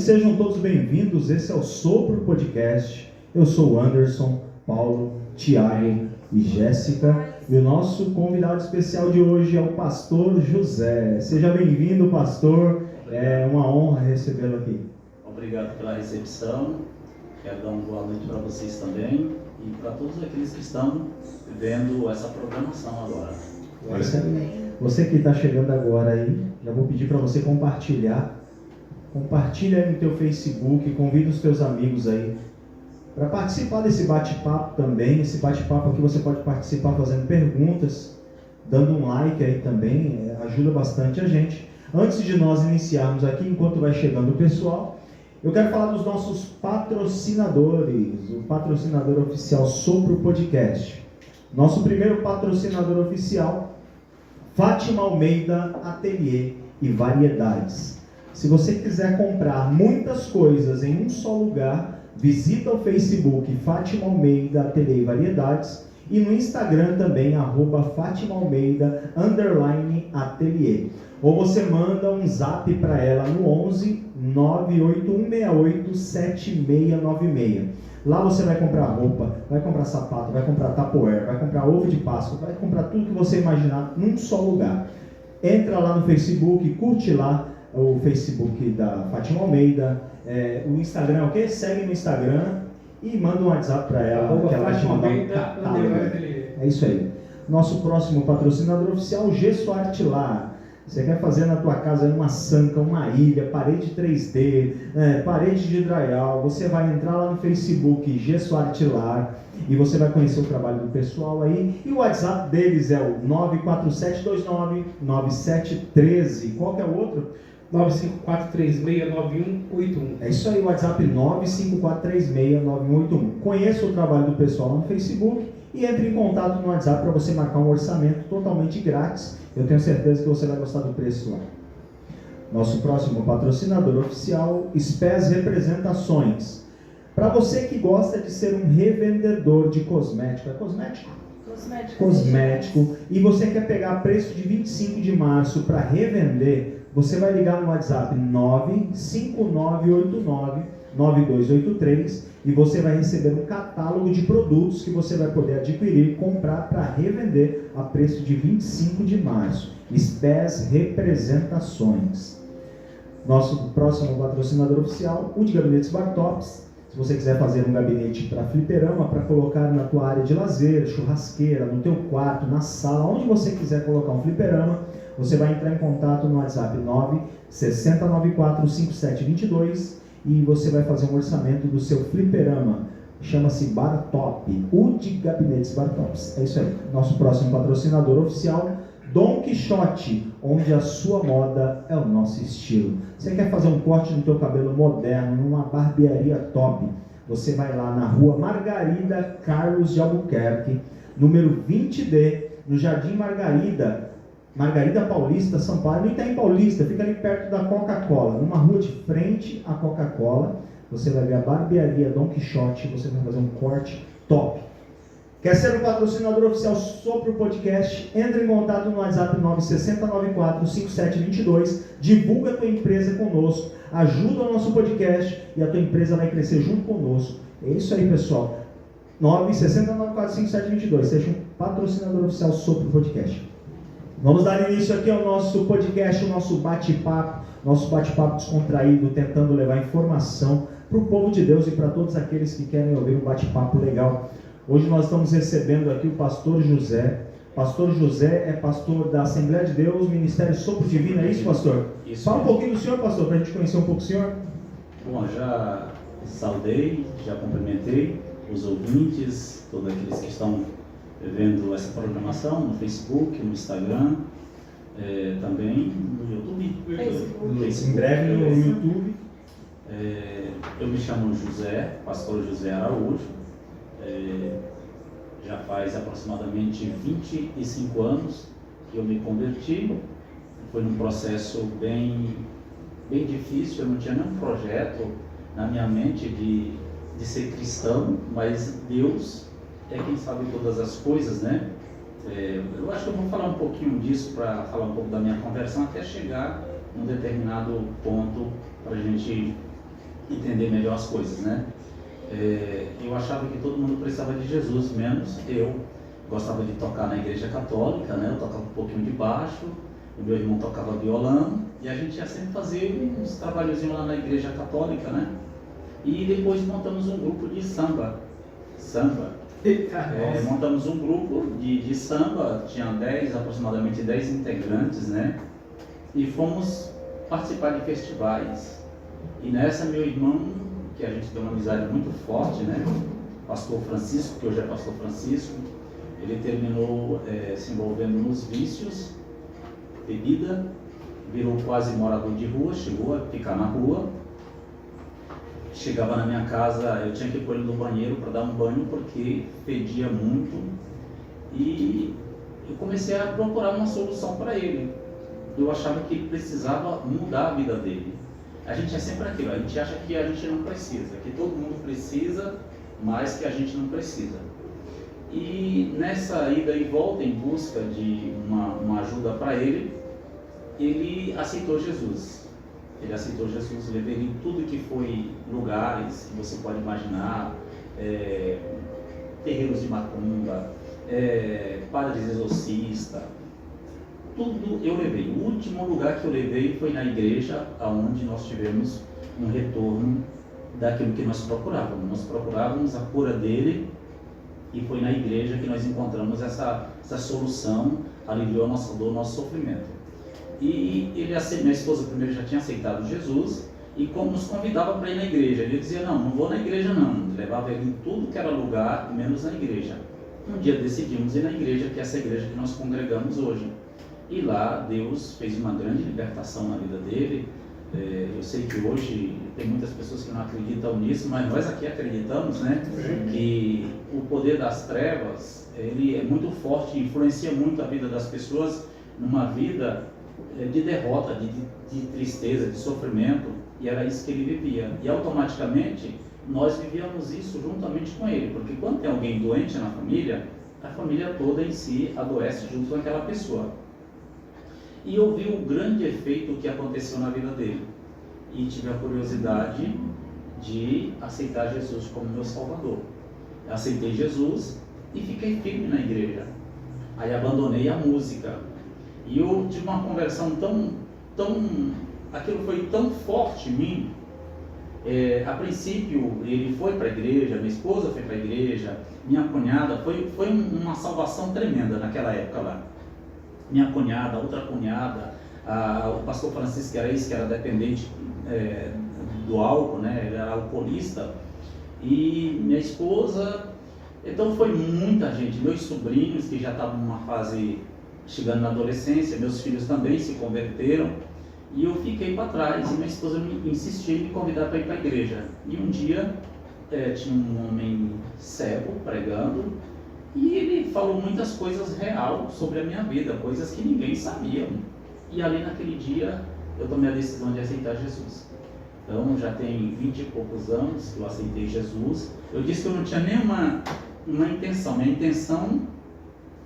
sejam todos bem-vindos. Esse é o Sopro Podcast. Eu sou o Anderson, Paulo, Tiago e Jéssica. E o nosso convidado especial de hoje é o pastor José. Seja bem-vindo, pastor. É uma honra recebê-lo aqui. Obrigado pela recepção. Quero dar uma boa noite para vocês também e para todos aqueles que estão vendo essa programação agora. Você que está chegando agora aí, já vou pedir para você compartilhar. Compartilha aí no teu Facebook, convida os teus amigos aí para participar desse bate-papo também. Esse bate-papo aqui você pode participar fazendo perguntas, dando um like aí também, ajuda bastante a gente. Antes de nós iniciarmos aqui, enquanto vai chegando o pessoal, eu quero falar dos nossos patrocinadores, o patrocinador oficial Sopro Podcast. Nosso primeiro patrocinador oficial, Fátima Almeida Ateliê e Variedades. Se você quiser comprar muitas coisas em um só lugar, visita o Facebook Fátima Almeida Ateliê e Variedades e no Instagram também, @FátimaAlmeida_Ateliê. Ou você manda um zap para ela no 11 98168 7696. Lá você vai comprar roupa, vai comprar sapato, vai comprar tupperware, vai comprar ovo de Páscoa, vai comprar tudo que você imaginar num só lugar. Entra lá no Facebook, curte lá o Facebook da Fátima Almeida, o Instagram, ok? Segue no Instagram e manda um WhatsApp para ela, que ela vai te mandar um catálogo. É isso aí. Nosso próximo patrocinador oficial, Gesso Artilar. Você quer fazer na tua casa uma sanca, uma ilha, parede 3D, parede de drywall, você vai entrar lá no Facebook Gesso Artilar e você vai conhecer o trabalho do pessoal aí. E o WhatsApp deles é o 947299713. Qual que é o outro? 954369181. É isso aí, o WhatsApp 954369181. Conheça o trabalho do pessoal lá no Facebook e entre em contato no WhatsApp para você marcar um orçamento totalmente grátis. Eu tenho certeza que você vai gostar do preço lá. Nosso próximo patrocinador oficial, SPES Representações. Para você que gosta de ser um revendedor de cosmético, cosmético, e você quer pegar preço de 25 de março para revender, você vai ligar no WhatsApp 959899283 e você vai receber um catálogo de produtos que você vai poder adquirir e comprar para revender a preço de 25 de março. SPES Representações. Nosso próximo patrocinador oficial, o de Gabinetes Bartops. Se você quiser fazer um gabinete para fliperama, para colocar na tua área de lazer, churrasqueira, no teu quarto, na sala, onde você quiser colocar um fliperama, você vai entrar em contato no WhatsApp 960945722 e você vai fazer um orçamento do seu fliperama. Chama-se Bartop, o de Gabinetes Bartops. É isso aí. Nosso próximo patrocinador oficial, Dom Quixote, onde a sua moda é o nosso estilo. Você quer fazer um corte no teu cabelo moderno, numa barbearia top? Você vai lá na rua Margarida Carlos de Albuquerque, número 20D, no Jardim Margarida Paulista, São Paulo. Nem está em Paulista, fica ali perto da Coca-Cola, numa rua de frente à Coca-Cola. Você vai ver a barbearia Dom Quixote, você vai fazer um corte top. Quer ser o patrocinador oficial Sopro Podcast? Entre em contato no WhatsApp 960945722, divulga a tua empresa conosco, ajuda o nosso podcast e a tua empresa vai crescer junto conosco. É isso aí, pessoal. 960945722, seja um patrocinador oficial Sopro Podcast. Vamos dar início aqui ao nosso podcast, o nosso bate-papo descontraído, tentando levar informação para o povo de Deus e para todos aqueles que querem ouvir um bate-papo legal. Hoje nós estamos recebendo aqui o pastor José. Pastor José é pastor da Assembleia de Deus, Ministério Sopro Divino, é isso, pastor? Isso. Fala um pouquinho do senhor, pastor, para a gente conhecer um pouco o senhor. Bom, já saudei, já cumprimentei os ouvintes, todos aqueles que estão vendo essa programação no Facebook, no Instagram, também no YouTube. Em breve no YouTube. Eu me chamo José, pastor José Araújo. Já faz aproximadamente 25 anos que eu me converti. Foi num processo bem difícil, eu não tinha nenhum projeto na minha mente de ser cristão, mas Deus é quem sabe todas as coisas, né? Eu acho que eu vou falar um pouquinho disso para falar um pouco da minha conversão até chegar num determinado ponto para a gente entender melhor as coisas, né? Eu achava que todo mundo precisava de Jesus, menos eu. Gostava de tocar na igreja católica, né? Eu tocava um pouquinho de baixo, o meu irmão tocava violão, e a gente ia sempre fazer uns trabalhozinhos lá na igreja católica, né? E depois montamos um grupo de samba. Montamos um grupo de samba, tinha aproximadamente 10 integrantes, né? E fomos participar de festivais. E nessa, meu irmão, que a gente tem uma amizade muito forte, né? Pastor Francisco, que hoje é Pastor Francisco, ele terminou se envolvendo nos vícios, bebida, virou quase morador de rua, chegou a ficar na rua. Chegava na minha casa, eu tinha que pôr ele no banheiro para dar um banho porque fedia muito, e eu comecei a procurar uma solução para ele. Eu achava que ele precisava mudar a vida dele. A gente é sempre aquilo, a gente acha que a gente não precisa, que todo mundo precisa, mas que a gente não precisa. E nessa ida e volta em busca de uma ajuda para ele, ele aceitou Jesus. Ele aceitou Jesus, levei ele em tudo que foi lugares que você pode imaginar, terreiros de macumba, padres exorcistas, tudo eu levei. O último lugar que eu levei foi na igreja, onde nós tivemos um retorno daquilo que nós procurávamos. Nós procurávamos a cura dele, e foi na igreja que nós encontramos essa solução, aliviou a nossa dor, o nosso sofrimento. E minha esposa primeiro já tinha aceitado Jesus, e como nos convidava para ir na igreja, ele dizia, não vou na igreja não, levava ele em tudo que era lugar, menos na igreja. Um dia decidimos ir na igreja, que é essa igreja que nós congregamos hoje, e lá Deus fez uma grande libertação na vida dele. Eu sei que hoje tem muitas pessoas que não acreditam nisso, mas nós aqui acreditamos, né? Que o poder das trevas, ele é muito forte, influencia muito a vida das pessoas numa vida de derrota, de tristeza, de sofrimento, e era isso que ele vivia. E automaticamente nós vivíamos isso juntamente com ele, porque quando tem alguém doente na família, a família toda em si adoece junto com aquela pessoa. E eu vi o grande efeito que aconteceu na vida dele, e tive a curiosidade de aceitar Jesus como meu Salvador. Eu aceitei Jesus e fiquei firme na igreja. Aí abandonei a música, e eu tive uma conversão aquilo foi tão forte em mim. A princípio ele foi para a igreja, minha esposa foi para a igreja, minha cunhada, foi uma salvação tremenda naquela época lá. Minha cunhada, outra cunhada, o pastor Francisco, que era dependente do álcool, né? Ele era alcoolista, e minha esposa. Então foi muita gente, meus sobrinhos que já estavam numa fase chegando na adolescência, meus filhos também se converteram, e eu fiquei para trás, e minha esposa insistiu em me convidar para ir para a igreja. E um dia tinha um homem cego pregando, e ele falou muitas coisas reais sobre a minha vida, coisas que ninguém sabia. E ali naquele dia eu tomei a decisão de aceitar Jesus. Então já tem 20 e poucos anos que eu aceitei Jesus. Eu disse que eu não tinha nenhuma intenção. Minha intenção,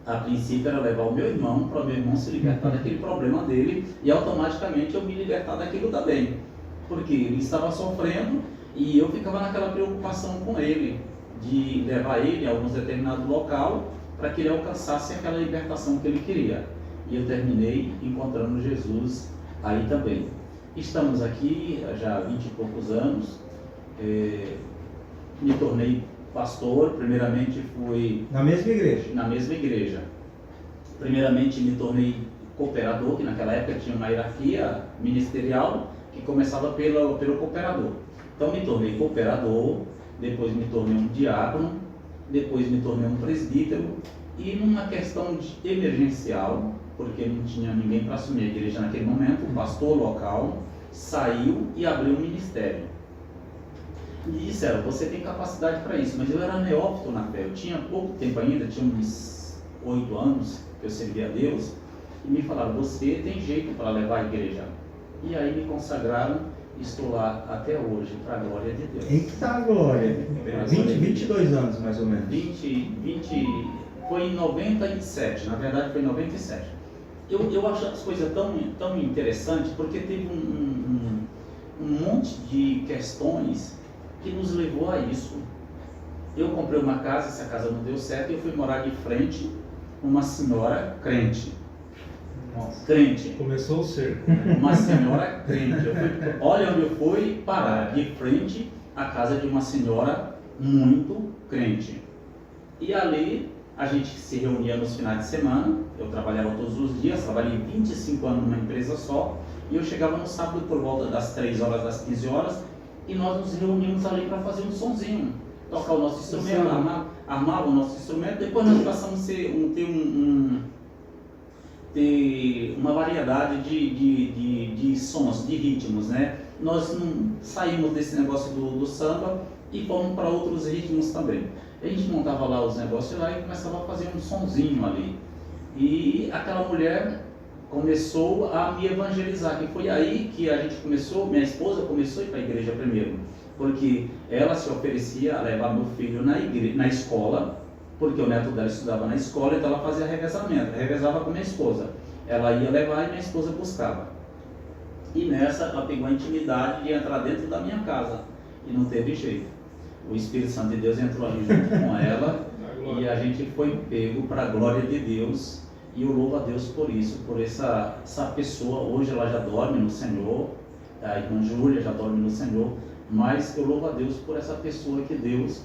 a princípio, era levar o meu irmão, para o meu irmão se libertar daquele problema dele, e automaticamente eu me libertar daquilo também. Porque ele estava sofrendo e eu ficava naquela preocupação com ele, de levar ele a algum determinado local para que ele alcançasse aquela libertação que ele queria. E eu terminei encontrando Jesus aí também. Estamos aqui já há 20 e poucos anos. Me tornei pastor. Primeiramente fui... Na mesma igreja? Na mesma igreja. Primeiramente me tornei cooperador, que naquela época tinha uma hierarquia ministerial que começava pelo cooperador. Então me tornei cooperador, depois me tornei um diácono, depois me tornei um presbítero, e numa questão emergencial, porque não tinha ninguém para assumir a igreja naquele momento, o pastor local saiu e abriu um ministério. E disseram, você tem capacidade para isso, mas eu era neófito na fé, eu tinha pouco tempo ainda, tinha uns 8 anos que eu servia a Deus, e me falaram, você tem jeito para levar a igreja. E aí me consagraram, estou lá até hoje, para a glória de Deus. Eita glória! 22 anos mais ou menos. 20, foi em 97, na verdade foi em 97. Eu acho as coisas tão interessantes, porque teve um monte de questões que nos levou a isso. Eu comprei uma casa, essa casa não deu certo, e eu fui morar de frente uma senhora crente. Nossa. Crente. Começou o cerco, né? Uma senhora crente. Olha onde eu fui parar, de frente à casa de uma senhora muito crente. E ali a gente se reunia nos finais de semana. Eu trabalhava todos os dias, trabalhei 25 anos numa empresa só. E eu chegava no sábado por volta das 3 horas, das 15 horas, e nós nos reuníamos ali para fazer um sonzinho, tocar o nosso instrumento, armava o nosso instrumento. Depois nós passamos a ter uma variedade de sons, de ritmos, né? Nós não saímos desse negócio do samba e fomos para outros ritmos também. A gente montava lá os negócios lá e começava a fazer um sonzinho ali. E aquela mulher começou a me evangelizar, que foi aí que a gente começou, minha esposa começou a ir para a igreja primeiro, porque ela se oferecia a levar meu filho na escola, porque o neto dela estudava na escola, então ela fazia revezamento, revezava com minha esposa. Ela ia levar e minha esposa buscava. E nessa ela pegou a intimidade de entrar dentro da minha casa, e não teve jeito. O Espírito Santo de Deus entrou ali junto com ela, e a gente foi pego para a glória de Deus. E eu louvo a Deus por isso, por essa pessoa. Hoje ela já dorme no Senhor, a irmã Júlia já dorme no Senhor, mas eu louvo a Deus por essa pessoa que Deus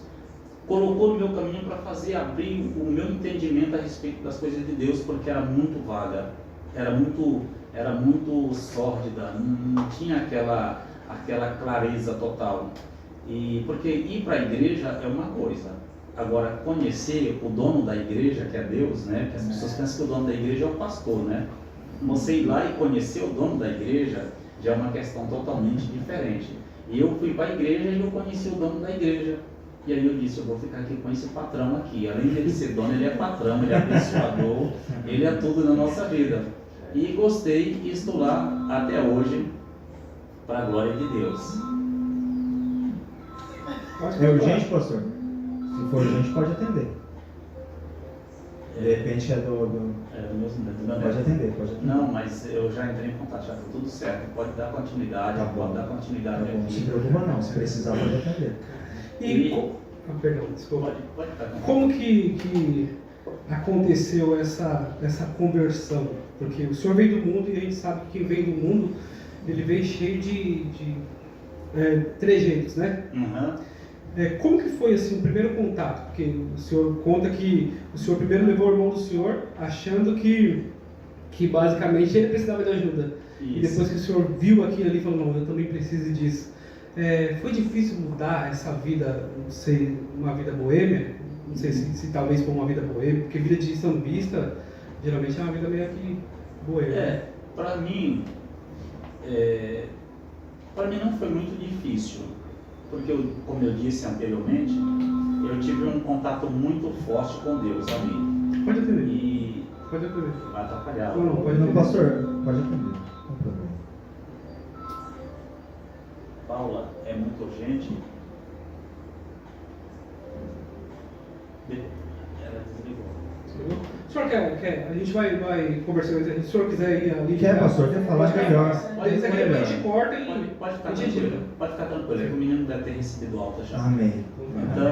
colocou no meu caminho para fazer abrir o meu entendimento a respeito das coisas de Deus, porque era muito vaga, era muito sórdida, não tinha aquela clareza total. E porque ir para a igreja é uma coisa, agora conhecer o dono da igreja, que é Deus, né? Porque as pessoas pensam que o dono da igreja é o pastor, né? Você ir lá e conhecer o dono da igreja já é uma questão totalmente diferente. E eu fui para a igreja e eu conheci o dono da igreja. E aí eu disse, eu vou ficar aqui com esse patrão aqui. Além de ele ser dono, ele é patrão, ele é abençoador, ele é tudo na nossa vida. E gostei e estou lá até hoje, para a glória de Deus. É urgente, pastor? Se for urgente, pode atender. De repente é do meu pode neto. atender, pode atender. Não, mas eu já entrei em contato, já está tudo certo. Pode dar continuidade, Tá bom. pode dar continuidade Tá bom, não aqui. se preocupa não, se precisar pode atender. Perdão, desculpa. Pode estar. Como que aconteceu essa conversão? Porque o senhor veio do mundo e a gente sabe que quem vem do mundo, ele vem cheio de trejeitos, né? Uhum. Como que foi assim, o primeiro contato? Porque o senhor conta que o senhor primeiro levou o irmão do senhor achando que basicamente ele precisava de ajuda. Isso. E depois que o senhor viu aquilo ali, falou, não, eu também preciso disso. Foi difícil mudar essa vida, não sei, uma vida boêmia? Não sei se talvez for uma vida boêmia, porque vida de sambista geralmente é uma vida meio que boêmia. Para mim não foi muito difícil, porque como eu disse anteriormente, eu tive um contato muito forte com Deus ali. Pode atender. E Pode atender. vai atrapalhar. Não, pode Não, atender. pastor, pode atender. Não tem problema. Paula, é muito urgente. Ela desligou. O senhor quer? A gente vai conversando. Se o senhor quiser ir ali. Quer, pastor? Quer falar melhor? Isso aqui a gente corta e. Pode ficar a gente tranquilo. Pode ficar tranquilo. É que o menino deve ter recebido alta já. Amém. Então,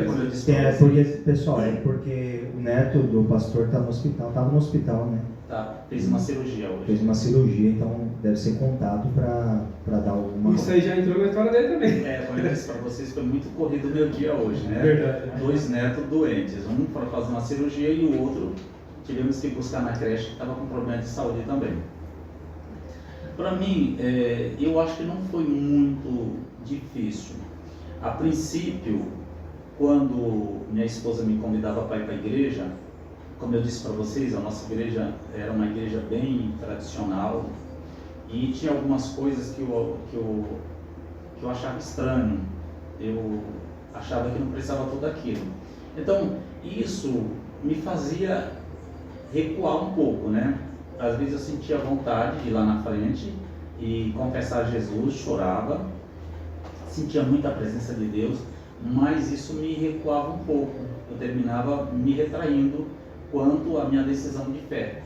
como eu disse pra porque, vocês, pessoal, o neto do pastor está no hospital, estava no hospital, né? tá, fez uma cirurgia Fez hoje. uma cirurgia, então deve ser contato para dar alguma. Isso aí já entrou na história dele também. Como eu disse para vocês, foi muito corrido o meu dia hoje, né? Verdade. 2 netos doentes, um para fazer uma cirurgia e o outro tivemos que buscar na creche que estava com problema de saúde também. Para mim, eu acho que não foi muito difícil. A princípio, quando minha esposa me convidava para ir para a igreja, como eu disse para vocês, a nossa igreja era uma igreja bem tradicional e tinha algumas coisas que eu achava estranho. Eu achava que não precisava tudo aquilo. Então, isso me fazia recuar um pouco, né? Às vezes eu sentia vontade de ir lá na frente e confessar a Jesus, chorava, sentia muita presença de Deus, mas isso me recuava um pouco. Eu terminava me retraindo quanto à minha decisão de fé.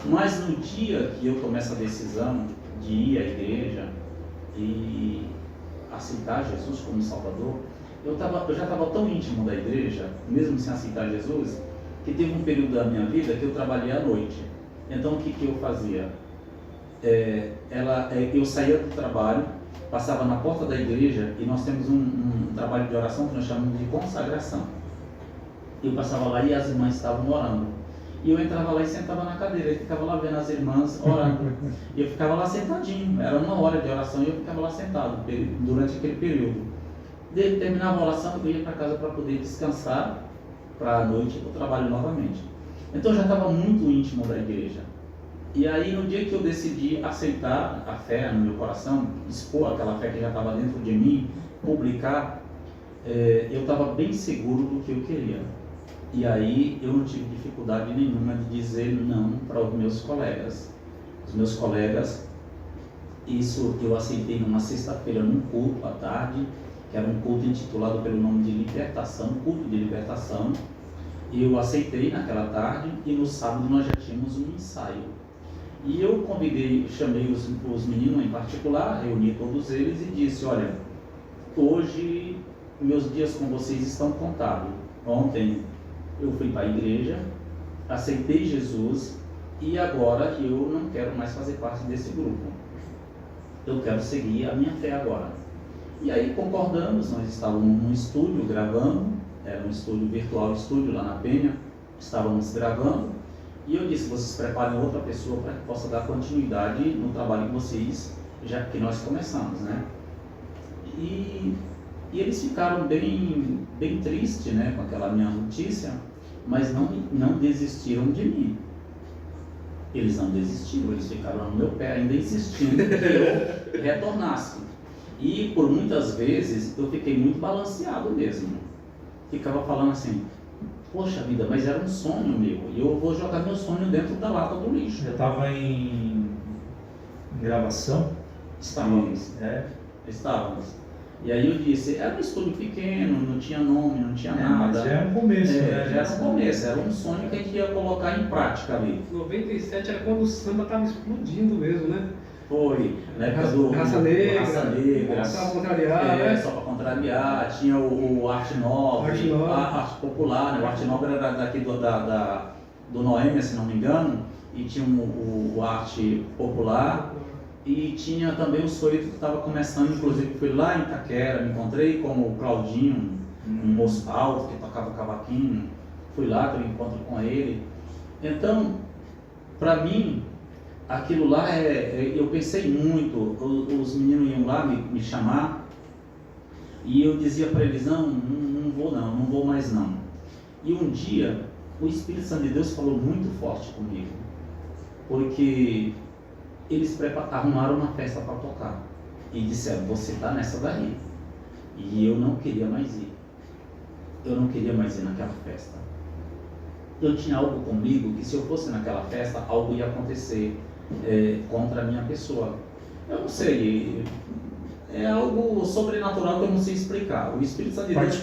Mas no dia que eu tomei essa decisão de ir à igreja, e aceitar Jesus como Salvador, eu já estava tão íntimo da igreja, mesmo sem aceitar Jesus, que teve um período da minha vida que eu trabalhei à noite. Então o que eu fazia? Eu saía do trabalho, passava na porta da igreja e nós temos um trabalho de oração que nós chamamos de consagração. Eu passava lá e as irmãs estavam orando. E eu entrava lá e sentava na cadeira e ficava lá vendo as irmãs orando. E eu ficava lá sentadinho, era 1 hora de oração e eu ficava lá sentado durante aquele período. Terminava a oração e eu ia para casa para poder descansar, para a noite eu trabalho novamente. Então eu já estava muito íntimo da igreja. E aí no dia que eu decidi aceitar a fé no meu coração, expor aquela fé que já estava dentro de mim, publicar, eu estava bem seguro do que eu queria. E aí eu não tive dificuldade nenhuma de dizer não para os meus colegas. Os meus colegas, isso eu aceitei numa sexta-feira num culto à tarde, que era um culto intitulado pelo nome de libertação, culto de libertação. Eu aceitei naquela tarde e no sábado nós já tínhamos um ensaio. E eu chamei os meninos em particular, reuni todos eles e disse: olha, hoje meus dias com vocês estão contados. Ontem eu fui para a igreja, aceitei Jesus e agora eu não quero mais fazer parte desse grupo. Eu quero seguir a minha fé agora. E aí concordamos, nós estávamos num estúdio gravando, era um estúdio virtual, estúdio lá na Penha, estávamos gravando, e eu disse: vocês preparem outra pessoa para que possa dar continuidade no trabalho de vocês, já que nós começamos, né? E eles ficaram bem tristes, né, com aquela minha notícia, mas não desistiram de mim. Eles não desistiram, eles ficaram no meu pé, ainda insistindo que eu retornasse. E por muitas vezes eu fiquei muito balanceado mesmo. Ficava falando assim: poxa vida, mas era um sonho meu, e eu vou jogar meu sonho dentro da lata do lixo. Já estava em gravação? Estávamos. Estávamos. E aí eu disse: era um estúdio pequeno, não tinha nome, não tinha nada. Mas já era um começo, né? Já era um começo, era um sonho que a gente ia colocar em prática ali. 97 era quando o samba estava explodindo mesmo, né? Foi, na época do Raça Negra, só para contrariar, né? Só para contrariar, tinha o Arte Nobre, a Arte Popular, né? O Arte Nobre era daqui do Noêmia, se não me engano, e tinha o Arte Popular, e tinha também o Soito que estava começando, inclusive fui lá em Itaquera, me encontrei com o Claudinho, um moço alto que tocava cavaquinho, fui lá ter um encontro com ele. Então, para mim, aquilo lá eu pensei muito. Os meninos iam lá me chamar e eu dizia para eles: não vou mais não. E um dia o Espírito Santo de Deus falou muito forte comigo, porque eles arrumaram uma festa para tocar e disseram: você está nessa daí. E eu não queria mais ir. Eu não queria mais ir naquela festa. Eu tinha algo comigo que se eu fosse naquela festa, algo ia acontecer contra a minha pessoa. Eu não sei, é algo sobrenatural que eu não sei explicar. O Espírito Santo de Deus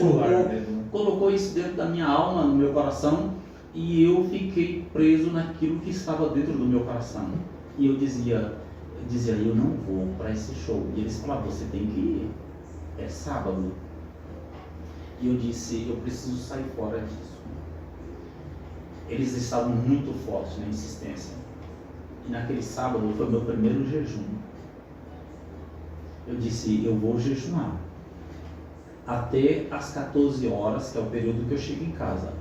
colocou isso dentro da minha alma, no meu coração, e eu fiquei preso naquilo que estava dentro do meu coração. E eu dizia: eu não vou para esse show. E eles falavam: você tem que ir, é sábado. E eu disse: eu preciso sair fora disso. Eles estavam muito fortes na insistência. E naquele sábado foi meu primeiro jejum. Eu disse: eu vou jejuar até as 14 horas, que é o período que eu chego em casa.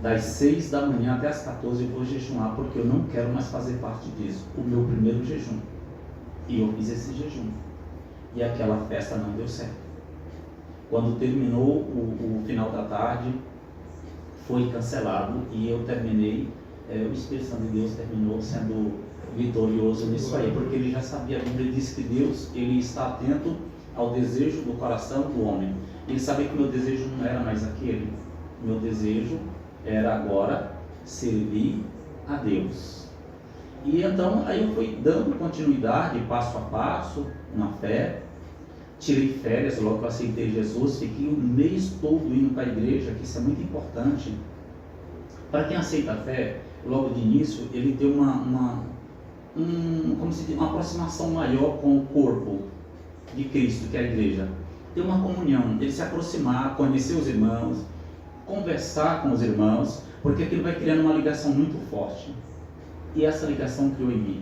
Das 6 da manhã até as 14 eu vou jejuar, porque eu não quero mais fazer parte disso. O meu primeiro jejum. E eu fiz esse jejum. E aquela festa não deu certo. Quando terminou o final da tarde, foi cancelado e eu terminei. O Espírito Santo de Deus terminou sendo vitorioso nisso aí, porque ele já sabia. A Bíblia diz que Deus, ele está atento ao desejo do coração do homem. Ele sabia que o meu desejo não era mais aquele. Meu desejo era agora servir a Deus. E então aí eu fui dando continuidade, passo a passo, na fé. Tirei férias logo que eu aceitei Jesus, fiquei o mês todo indo para a igreja, que isso é muito importante. Para quem aceita a fé, logo de início, ele tem como se diz, uma aproximação maior com o corpo. de Cristo, que é a igreja. Ter uma comunhão, ele se aproximar, conhecer os irmãos, conversar com os irmãos, porque aquilo vai criando uma ligação muito forte. E essa ligação criou em mim.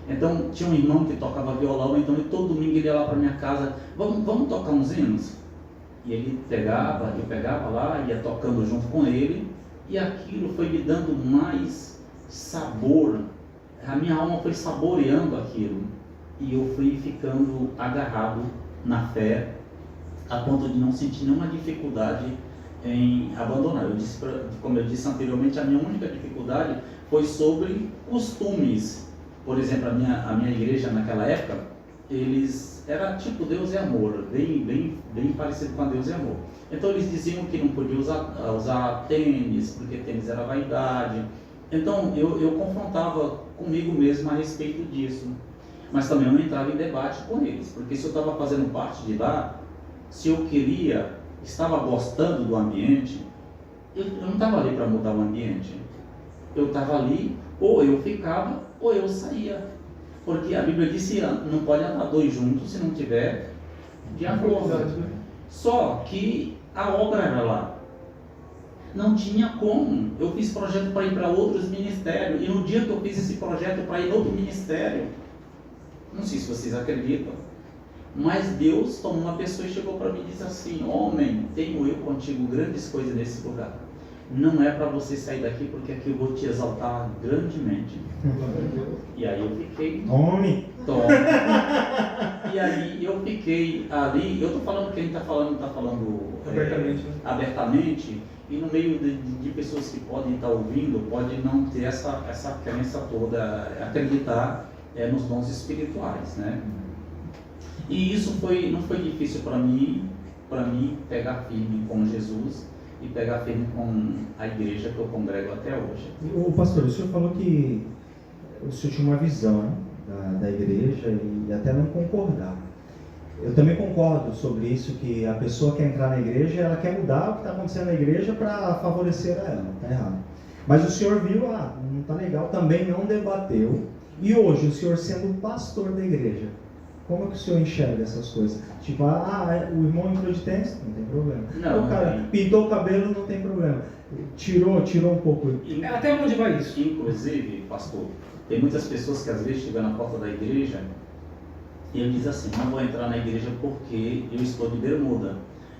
Então, tinha um irmão que tocava violão, então todo domingo ele ia lá para minha casa, vamos tocar uns hinos? E ele pegava, eu pegava lá, ia tocando junto com ele, e aquilo foi me dando mais sabor. A minha alma foi saboreando aquilo, e eu fui ficando agarrado na fé, a ponto de não sentir nenhuma dificuldade em abandonar. Como eu disse anteriormente, a minha única dificuldade foi sobre costumes. Por exemplo, a minha igreja naquela época, era tipo Deus e Amor, bem parecido com a Deus e Amor. Então eles diziam que não podia usar tênis, porque tênis era vaidade. Então eu confrontava comigo mesmo a respeito disso. Mas também eu não entrava em debate com eles, porque se eu estava fazendo parte de lá, se eu estava gostando do ambiente, eu não estava ali para mudar o ambiente. Eu estava ali, ou eu ficava, ou eu saía. Porque a Bíblia disse, não pode andar dois juntos se não tiver de acordo. Só que a obra era lá. Não tinha como. Eu fiz projeto para ir para outros ministérios, e no dia que eu fiz esse projeto para ir em outro ministério, não sei se vocês acreditam, mas Deus tomou uma pessoa e chegou para mim e disse assim: homem, tenho eu contigo grandes coisas nesse lugar. Não é para você sair daqui, porque aqui eu vou te exaltar grandemente. E aí eu fiquei... Tome! E aí eu fiquei ali, eu estou falando que a gente está falando abertamente, e no meio de pessoas que podem estar ouvindo, pode não ter essa crença toda, acreditar nos dons espirituais, né? E isso não foi difícil para mim pegar firme com Jesus e pegar firme com a igreja que eu congrego até hoje. O pastor, o senhor falou que o senhor tinha uma visão da igreja e até não concordar. Eu também concordo sobre isso, que a pessoa quer entrar na igreja, ela quer mudar o que está acontecendo na igreja para favorecer a ela, não está errado. Mas o senhor viu, não está legal, também não debateu. E hoje, o senhor sendo pastor da igreja, como é que o senhor enxerga essas coisas? Tipo, o irmão entrou de tênis, não tem problema. Não, o cara pintou o cabelo, não tem problema. Tirou um pouco. Até onde vai isso? Inclusive, pastor, tem muitas pessoas que às vezes chegam na porta da igreja e ele diz assim: não vou entrar na igreja porque eu estou de bermuda.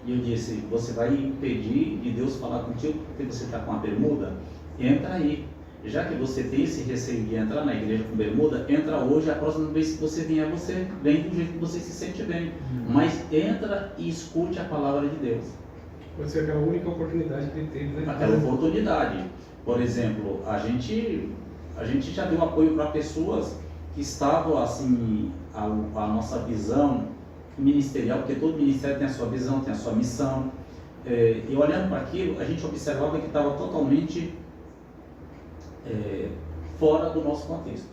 E eu disse: você vai impedir de Deus falar contigo porque você está com a bermuda? Entra aí. Já que você tem esse receio de entrar na igreja com bermuda, entra hoje. A próxima vez que você vier, você vem do jeito que você se sente bem. Mas entra e escute a palavra de Deus. Pode ser aquela única oportunidade que ele teve, né? Aquela oportunidade. Por exemplo, a gente já deu apoio para pessoas que estavam assim, a nossa visão ministerial, porque todo ministério tem a sua visão, tem a sua missão. E olhando para aquilo, a gente observava que estava totalmente fora do nosso contexto.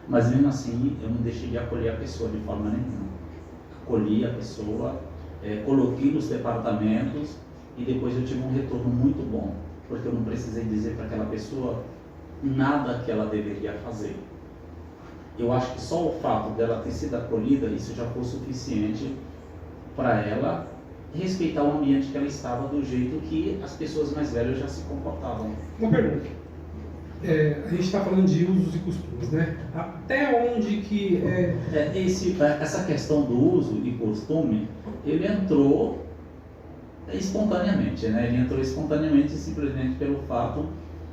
Mas mesmo assim, eu não deixei de acolher a pessoa de forma nenhuma. Acolhi a pessoa, coloquei nos departamentos, e depois eu tive um retorno muito bom, porque eu não precisei dizer para aquela pessoa nada que ela deveria fazer. Eu acho que só o fato dela ter sido acolhida, isso já foi suficiente para ela respeitar o ambiente que ela estava, do jeito que as pessoas mais velhas já se comportavam. Uma pergunta. A gente está falando de usos e costumes, né? Até onde que essa questão do uso e costume, ele entrou espontaneamente, né? Ele entrou espontaneamente simplesmente pelo fato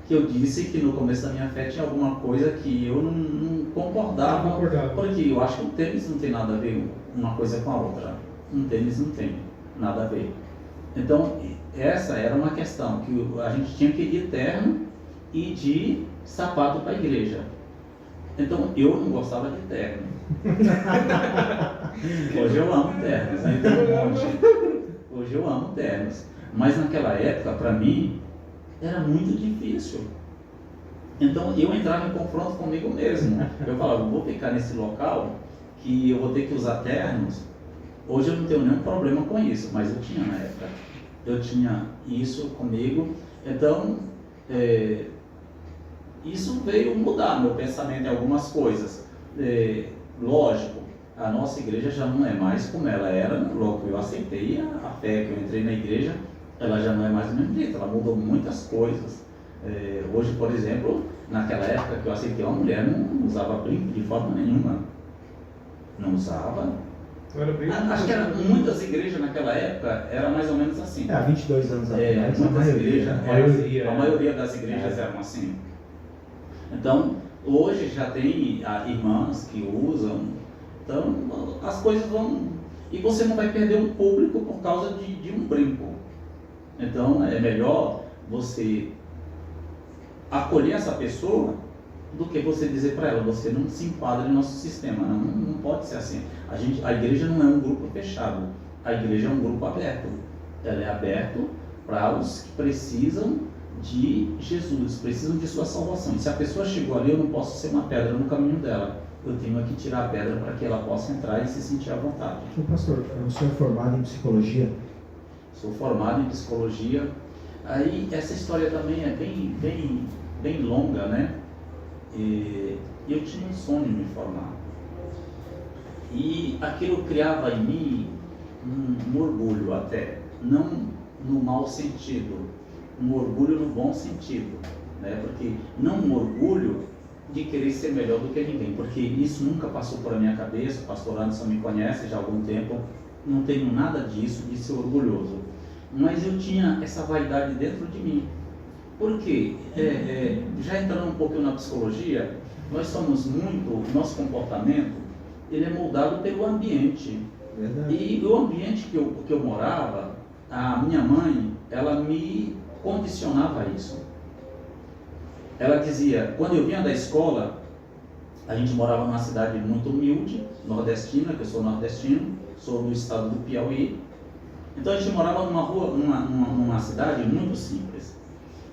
que eu disse que no começo da minha fé tinha alguma coisa que eu não concordava, porque eu acho que o tênis não tem nada a ver uma coisa com a outra. Um tênis não tem nada a ver. Então, essa era uma questão que a gente tinha que ir de terno e de sapato para a igreja. Então, eu não gostava de terno. Hoje eu amo ternos, né? Hoje eu amo ternos. Mas naquela época, para mim, era muito difícil. Então eu entrava em confronto comigo mesmo. Eu falava: vou ficar nesse local que eu vou ter que usar ternos. Hoje eu não tenho nenhum problema com isso, mas eu tinha na época. Eu tinha isso comigo. Então isso veio mudar meu pensamento em algumas coisas. Lógico, a nossa igreja já não é mais como ela era logo que eu aceitei a fé, que eu entrei na igreja, ela já não é mais do mesmo jeito, ela mudou muitas coisas. Hoje, por exemplo, naquela época que eu aceitei, uma mulher não usava brinco de forma nenhuma. Não usava. Acho que muitas igrejas naquela época era mais ou menos assim. Há 22 anos atrás, muitas igrejas, a maioria das igrejas eram assim. Então, hoje já tem irmãs que usam, então as coisas vão... E você não vai perder um público por causa de um brinco. Então, é melhor você acolher essa pessoa do que você dizer para ela, você não se enquadra em nosso sistema. Não pode ser assim. A igreja não é um grupo fechado, a igreja é um grupo aberto. Ela é aberta para os que precisam de Jesus, precisam de sua salvação. E se a pessoa chegou ali, eu não posso ser uma pedra no caminho dela. Eu tenho que tirar a pedra para que ela possa entrar e se sentir à vontade. Pastor, o senhor é formado em psicologia? Sou formado em psicologia. Aí essa história também é bem longa, né? E eu tinha um sonho de me formar. E aquilo criava em mim um orgulho até, não no mau sentido, um orgulho no bom sentido, né? Porque não um orgulho de querer ser melhor do que ninguém, porque isso nunca passou por a minha cabeça. O pastor Anderson me conhece já há algum tempo, não tenho nada disso de ser orgulhoso, mas eu tinha essa vaidade dentro de mim. Por quê? Já entrando um pouquinho na psicologia, nós somos muito, nosso comportamento, ele é moldado pelo ambiente. Verdade. E o ambiente que eu morava, a minha mãe, ela me condicionava a isso. Ela dizia, quando eu vinha da escola, a gente morava numa cidade muito humilde, nordestina, que eu sou nordestino, sou do estado do Piauí. Então a gente morava numa cidade muito simples.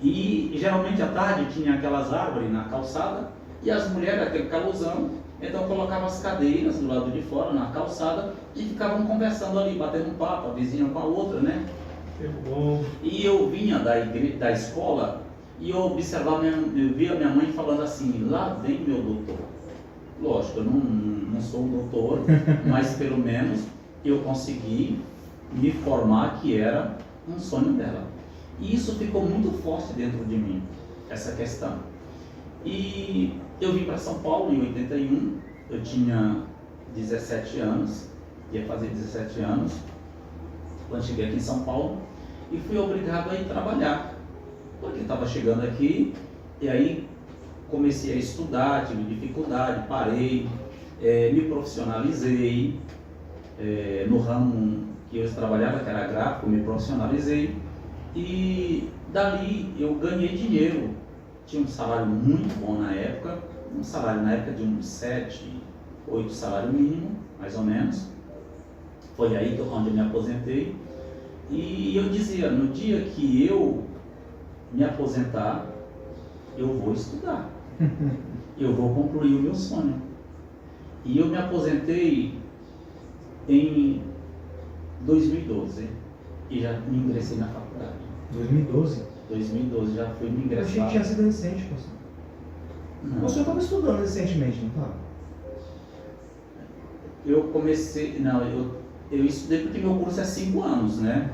E geralmente à tarde tinha aquelas árvores na calçada e as mulheres, aquele calorzão, então colocavam as cadeiras do lado de fora, na calçada, e ficavam conversando ali, batendo um papo, a vizinha com a outra, né? Bom. E eu vinha da escola e eu observava, eu via minha mãe falando assim, lá vem meu doutor. Lógico, eu não sou um doutor, mas pelo menos eu consegui me formar que era um sonho dela. E isso ficou muito forte dentro de mim, essa questão. E eu vim para São Paulo em 81, eu tinha 17 anos, ia fazer 17 anos, quando cheguei aqui em São Paulo, e fui obrigado a ir trabalhar, porque estava chegando aqui, e aí comecei a estudar, tive dificuldade, parei, me profissionalizei, no ramo que eu trabalhava, que era gráfico, me profissionalizei, e dali eu ganhei dinheiro. Tinha um salário muito bom na época, um salário na época de uns 7, 8 salário mínimo, mais ou menos. Foi aí onde eu me aposentei. E eu dizia, no dia que eu me aposentar, eu vou estudar. Eu vou concluir o meu sonho. E eu me aposentei em 2012 e já me ingressei na faculdade. 2012? 2012 já fui me Eu achei ingressar. que tinha sido recente, pastor. Não. O senhor estava estudando recentemente, não estava? Eu comecei, não, eu estudei porque meu curso é 5 anos, né?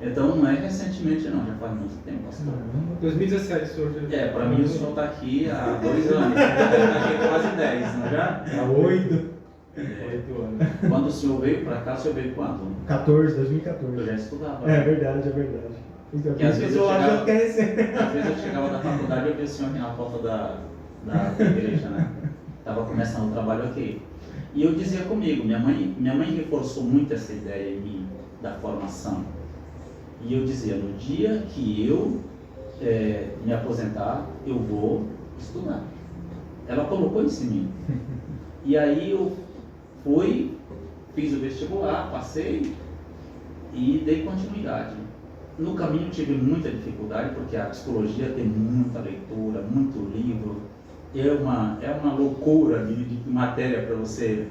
Então não é recentemente não, já faz muito tempo, pastor. 2017, senhor. Para mim o senhor está aqui há 2 anos, está aqui há quase 10, não é já? Há 8 anos. Quando o senhor veio para cá, o senhor veio quando? 2014. Eu já estudava. É verdade, é verdade. Então, Porque às vezes eu achando que é recente. Às vezes eu chegava da faculdade e eu via o senhor aqui na porta da igreja, né? Estava começando o trabalho aqui. E eu dizia comigo, minha mãe reforçou muito essa ideia em mim, da formação. E eu dizia, no dia que eu me aposentar, eu vou estudar. Ela colocou isso em mim. E aí eu fui, fiz o vestibular, passei e dei continuidade. No caminho tive muita dificuldade, porque a psicologia tem muita leitura, muito livro, é uma loucura de matéria para você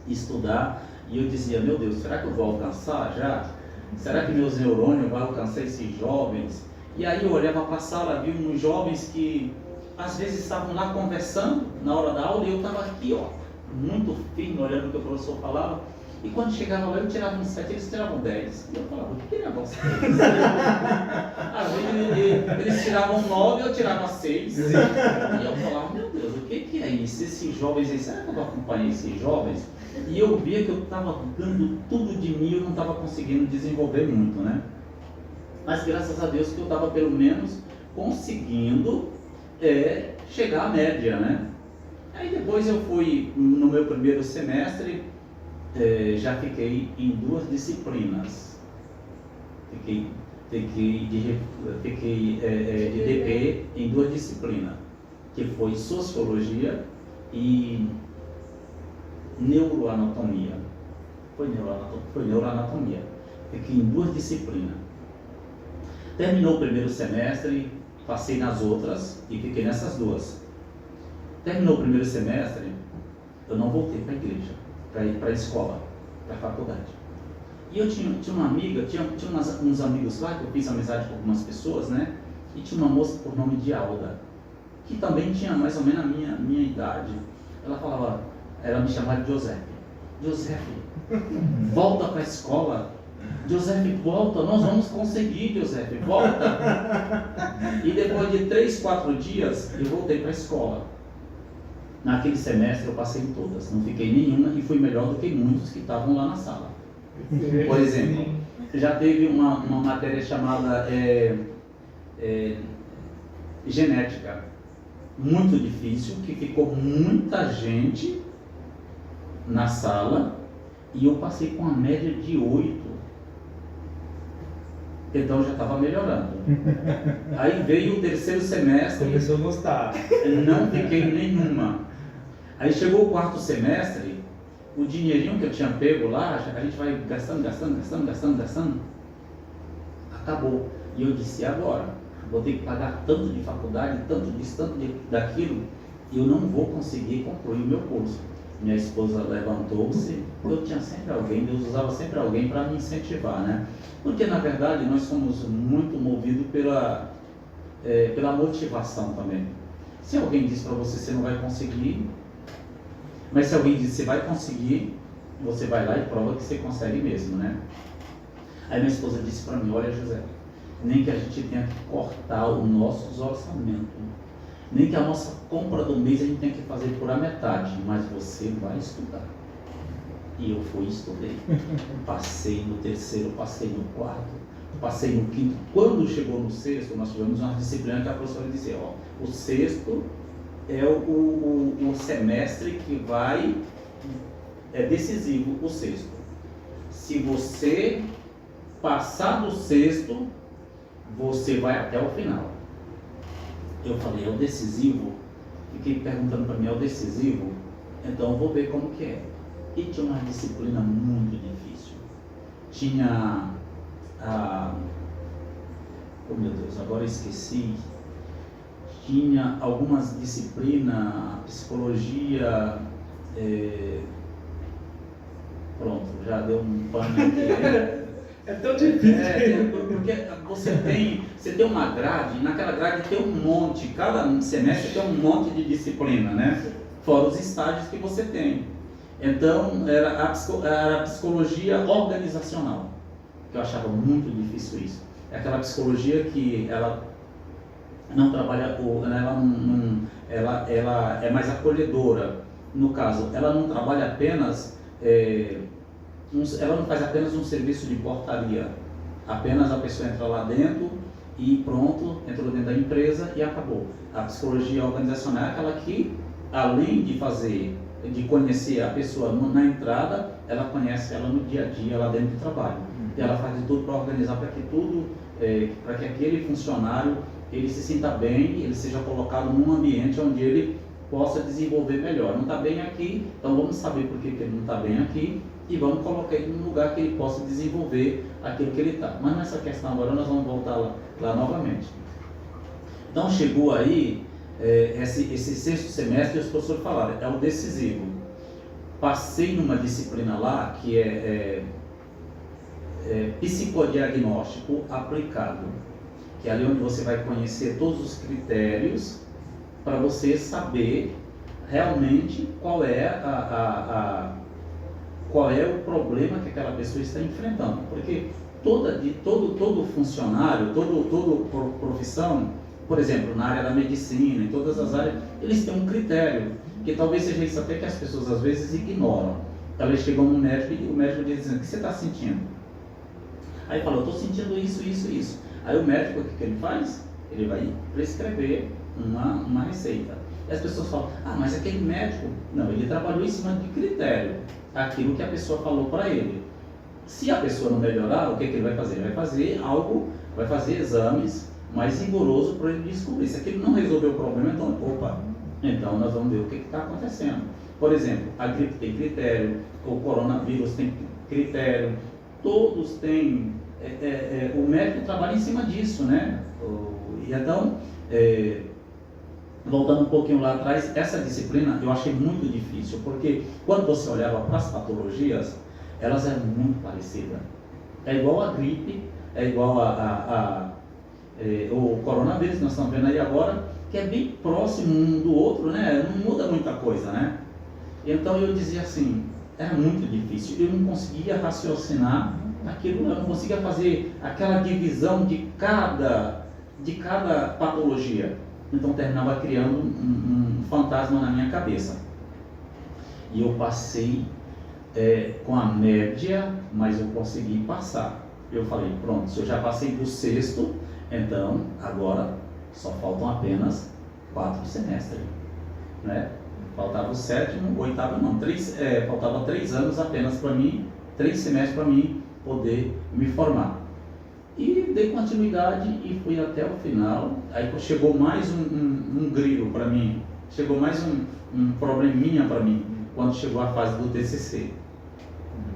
estudar. E eu dizia, meu Deus, será que eu vou alcançar já? Será que meus neurônios vão alcançar esses jovens? E aí eu olhava para a sala, vi uns jovens que às vezes estavam lá conversando na hora da aula e eu estava aqui, ó, muito firme, olhando o que o professor falava. E quando chegava lá, eu tirava um 7, eles tiravam 10. E eu falava, o que é negócio deles? Às vezes eles tiravam 9, eu tirava 6. E eu falava, meu Deus, o que é isso? Esses jovens aí, será que eu vou acompanhar esses jovens? E eu via que eu estava dando tudo de mim, eu não estava conseguindo desenvolver muito, né? Mas graças a Deus que eu estava pelo menos conseguindo chegar à média, né? Aí depois eu fui, no meu primeiro semestre, já fiquei em 2 disciplinas. Fiquei de DP em 2 disciplinas, que foi Sociologia e Neuroanatomia. Foi Neuroanatomia. Fiquei em 2 disciplinas. Terminou o primeiro semestre, passei nas outras e fiquei nessas 2. Terminou o primeiro semestre, eu não voltei para a igreja, para ir para a escola, para a faculdade. E eu tinha uma amiga, tinha uns amigos lá, que eu fiz amizade com algumas pessoas, né? E tinha uma moça por nome de Alda, que também tinha mais ou menos a minha idade. Ela me chamava de José. José, volta para a escola. José, volta, nós vamos conseguir, José, volta. E depois de 3, 4 dias, eu voltei para a escola. Naquele semestre eu passei em todas, não fiquei nenhuma e fui melhor do que muitos que estavam lá na sala. Por exemplo, já teve uma matéria chamada genética, muito difícil, que ficou muita gente na sala e eu passei com a média de 8. Então já estava melhorando. Aí veio o terceiro semestre. Começou a gostar. Não fiquei nenhuma. Aí chegou o 4º semestre, o dinheirinho que eu tinha pego lá, a gente vai gastando. Acabou. E eu disse, e agora? Vou ter que pagar tanto de faculdade, tanto disso, tanto daquilo, e eu não vou conseguir concluir o meu curso. Minha esposa levantou-se, eu tinha sempre alguém, Deus usava sempre alguém para me incentivar, né? Porque na verdade nós somos muito movidos pela motivação também. Se alguém diz para você não vai conseguir, mas se alguém diz que você vai conseguir, você vai lá e prova que você consegue mesmo, né? Aí minha esposa disse para mim, olha José, nem que a gente tenha que cortar os nossos orçamentos, nem que a nossa compra do mês a gente tenha que fazer por a metade, mas você vai estudar. E eu fui e estudei. Passei no 3º, passei no 4º, passei no 5º. Quando chegou no 6º, nós tivemos uma disciplina que a professora dizia, o 6º é o semestre que é decisivo, o 6º. Se você passar do 6º, você vai até o final. Eu falei, é o decisivo? Fiquei perguntando para mim, é o decisivo? Então eu vou ver como que é. E tinha uma disciplina muito difícil. Tinha oh meu Deus, agora eu esqueci. Tinha algumas disciplinas, psicologia, pronto, já deu um pano aqui. É tão difícil. Porque você tem uma grade, e naquela grade tem um monte, cada semestre tem um monte de disciplina, né? Fora os estágios que você tem. Então, era a psicologia organizacional, que eu achava muito difícil isso. É aquela psicologia que ela não trabalha, ela é mais acolhedora. No caso, ela não trabalha apenas, ela não faz apenas um serviço de portaria. Apenas a pessoa entra lá dentro e pronto, entrou dentro da empresa e acabou. A psicologia organizacional é aquela que, além de conhecer a pessoa na entrada, ela conhece ela no dia a dia, lá dentro do trabalho. E ela faz de tudo para organizar para que aquele funcionário ele se sinta bem, ele seja colocado num ambiente onde ele possa desenvolver melhor. Não está bem aqui, então vamos saber por que ele não está bem aqui e vamos colocar ele num lugar que ele possa desenvolver aquilo que ele está. Mas nessa questão agora nós vamos voltar lá novamente. Então chegou aí esse 6º semestre, os professores falaram, é o decisivo. Passei numa disciplina lá que é psicodiagnóstico aplicado, que é ali onde você vai conhecer todos os critérios para você saber realmente qual é qual é o problema que aquela pessoa está enfrentando. Porque todo funcionário, toda profissão, por exemplo, na área da medicina, em todas as áreas, eles têm um critério, que talvez seja isso até que as pessoas às vezes ignoram. Elas chegam no médico e o médico diz assim: o que você está sentindo? Aí fala: eu estou sentindo isso, isso, isso. Aí o médico, o que ele faz? Ele vai prescrever uma receita. E as pessoas falam: ah, mas aquele médico, não, ele trabalhou em cima de critério, aquilo que a pessoa falou para ele. Se a pessoa não melhorar, o que ele vai fazer? Ele vai fazer algo, vai fazer exames mais rigorosos para ele descobrir. Se aquele não resolveu o problema, então, opa, então nós vamos ver o que está acontecendo. Por exemplo, a gripe tem critério, o coronavírus tem critério, todos têm, o médico trabalha em cima disso, né? E então, voltando um pouquinho lá atrás, essa disciplina eu achei muito difícil, porque quando você olhava para as patologias, elas eram muito parecidas. É igual a gripe, é igual o coronavírus que nós estamos vendo aí agora, que é bem próximo um do outro, né? Não muda muita coisa, né? Então eu dizia assim, era muito difícil, eu não conseguia raciocinar aquilo, eu não conseguia fazer aquela divisão de cada patologia. Então terminava criando um fantasma na minha cabeça. E eu passei com a média, mas eu consegui passar. Eu falei: pronto, se eu já passei do sexto, então agora só faltam apenas 4 semestres, né? Faltava o sétimo, o oitavo não, faltava 3 anos apenas para mim, 3 semestres para mim poder me formar. E dei continuidade e fui até o final. Aí chegou mais um grilo para mim, chegou mais um probleminha para mim, quando chegou a fase do TCC.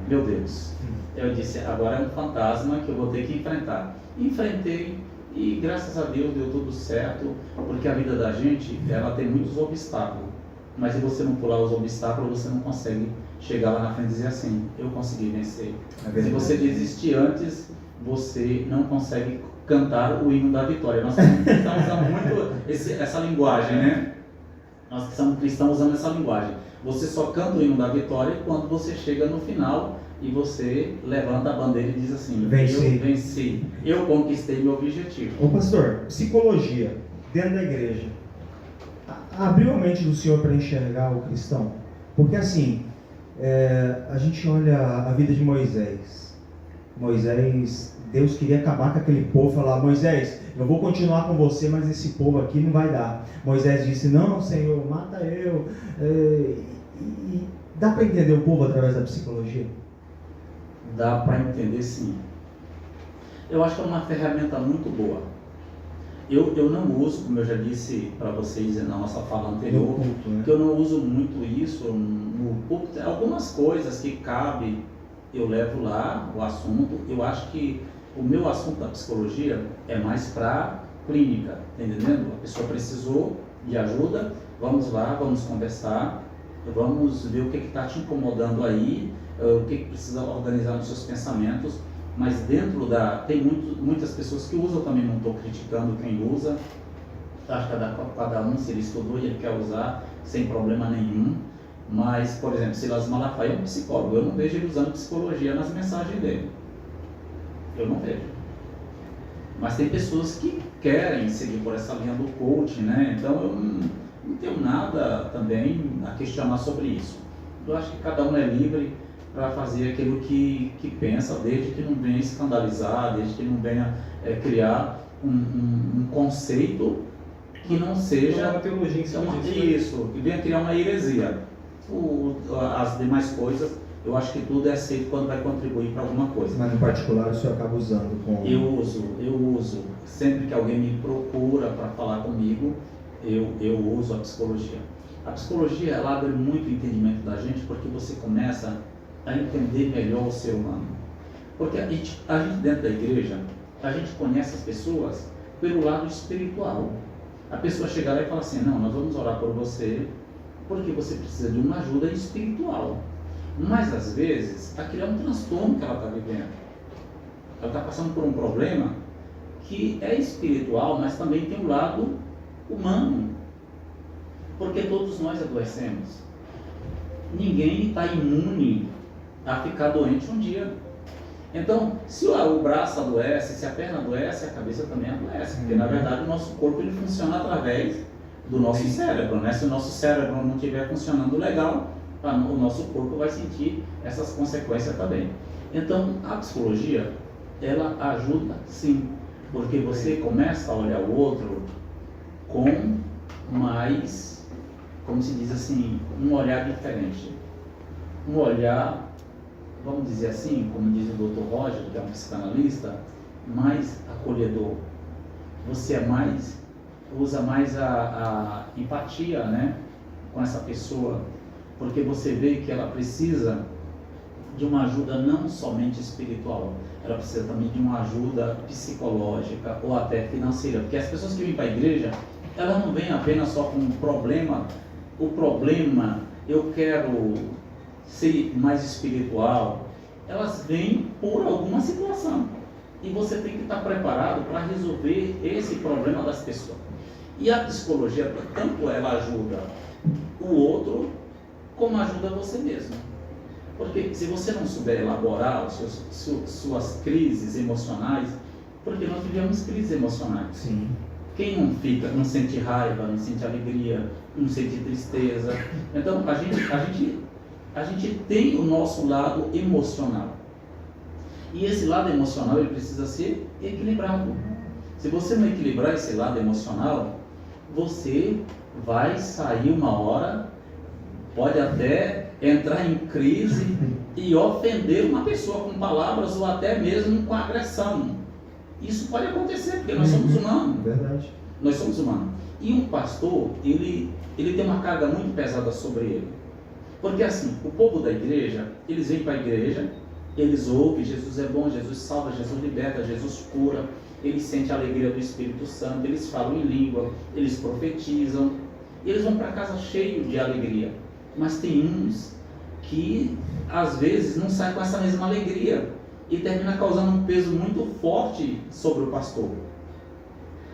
Meu Deus, eu disse: agora é um fantasma que eu vou ter que enfrentar. Enfrentei e graças a Deus deu tudo certo, porque a vida da gente, ela tem muitos obstáculos. Mas se você não pular os obstáculos, você não consegue chegar lá na frente e dizer assim: eu consegui vencer. Se você desistir antes, você não consegue cantar o hino da vitória. Nós estamos usando muito essa linguagem, né? Nós que somos cristãos usando essa linguagem. Você só canta o hino da vitória quando você chega no final e você levanta a bandeira e diz assim: eu venci, eu conquistei meu objetivo. Ô pastor, psicologia dentro da igreja abriu a mente do senhor para enxergar o cristão? Porque assim, a gente olha a vida de Moisés. Deus queria acabar com aquele povo, falar: Moisés, eu vou continuar com você, mas esse povo aqui não vai dar. Moisés disse: não, Senhor, mata eu. E dá para entender o povo através da psicologia? Dá para entender, sim. Eu acho que é uma ferramenta muito boa. Eu não uso, como eu já disse para vocês na nossa fala anterior, culto, né? que eu não uso muito isso no púlpito. Algumas coisas que cabe, eu levo lá o assunto. Eu acho que o meu assunto da psicologia é mais para clínica, tá entendendo? A pessoa precisou de ajuda, vamos lá, vamos conversar, vamos ver o que está te incomodando aí, o que precisa organizar nos seus pensamentos. Mas dentro tem muitas pessoas que usam também, não estou criticando quem usa, acho que cada um, se ele estudou e ele quer usar, sem problema nenhum. Mas, por exemplo, Silas Malafaia é um psicólogo, eu não vejo ele usando psicologia nas mensagens dele, eu não vejo. Mas tem pessoas que querem seguir por essa linha do coaching, né? Então eu não tenho nada também a questionar sobre isso. Eu acho que cada um é livre para fazer aquilo que pensa, desde que não venha escandalizar, desde que não venha criar um conceito que não seja uma teologia em cima disso, isso, que venha criar uma heresia. As demais coisas, eu acho que tudo é aceito quando vai contribuir para alguma coisa. Mas no particular o senhor acaba usando com... Eu uso. Sempre que alguém me procura para falar comigo, eu uso a psicologia. A psicologia, ela abre muito o entendimento da gente, porque você começa a entender melhor o ser humano. Porque a gente dentro da igreja, a gente conhece as pessoas pelo lado espiritual. A pessoa chega lá e fala assim: não, nós vamos orar por você porque você precisa de uma ajuda espiritual. Mas às vezes aquilo é um transtorno que ela está vivendo. Ela está passando por um problema que é espiritual, mas também tem um lado humano. Porque todos nós adoecemos. Ninguém está imune a ficar doente um dia. Então, se o braço adoece, se a perna adoece, a cabeça também adoece. Porque, na verdade, o nosso corpo ele funciona através do nosso cérebro, né? Se o nosso cérebro não estiver funcionando legal, o nosso corpo vai sentir essas consequências também. Então, a psicologia, ela ajuda sim, porque você começa a olhar o outro com mais, como se diz assim, um olhar diferente. Um olhar, vamos dizer assim, como diz o Dr. Roger, que é um psicanalista, mais acolhedor. Você usa mais a empatia, né, com essa pessoa, porque você vê que ela precisa de uma ajuda não somente espiritual, ela precisa também de uma ajuda psicológica ou até financeira, porque as pessoas que vêm para a igreja, elas não vêm apenas só com um problema, eu quero ser mais espiritual, elas vêm por alguma situação, e você tem que estar preparado para resolver esse problema das pessoas. E a psicologia, tanto ela ajuda o outro, como ajuda você mesmo. Porque se você não souber elaborar suas crises emocionais, porque nós vivemos crises emocionais. Sim. Quem não sente raiva, não sente alegria, não sente tristeza. Então a gente tem o nosso lado emocional. E esse lado emocional ele precisa ser equilibrado. Se você não equilibrar esse lado emocional, você vai sair uma hora, pode até entrar em crise e ofender uma pessoa com palavras ou até mesmo com agressão. Isso pode acontecer, porque nós somos humanos. Verdade. Nós somos humanos. E um pastor, ele tem uma carga muito pesada sobre ele. Porque assim, o povo da igreja, eles vêm para a igreja, eles ouvem, Jesus é bom, Jesus salva, Jesus liberta, Jesus cura, eles sentem a alegria do Espírito Santo, eles falam em língua, eles profetizam, eles vão para casa cheio de alegria. Mas tem uns que às vezes não saem com essa mesma alegria e termina causando um peso muito forte sobre o pastor.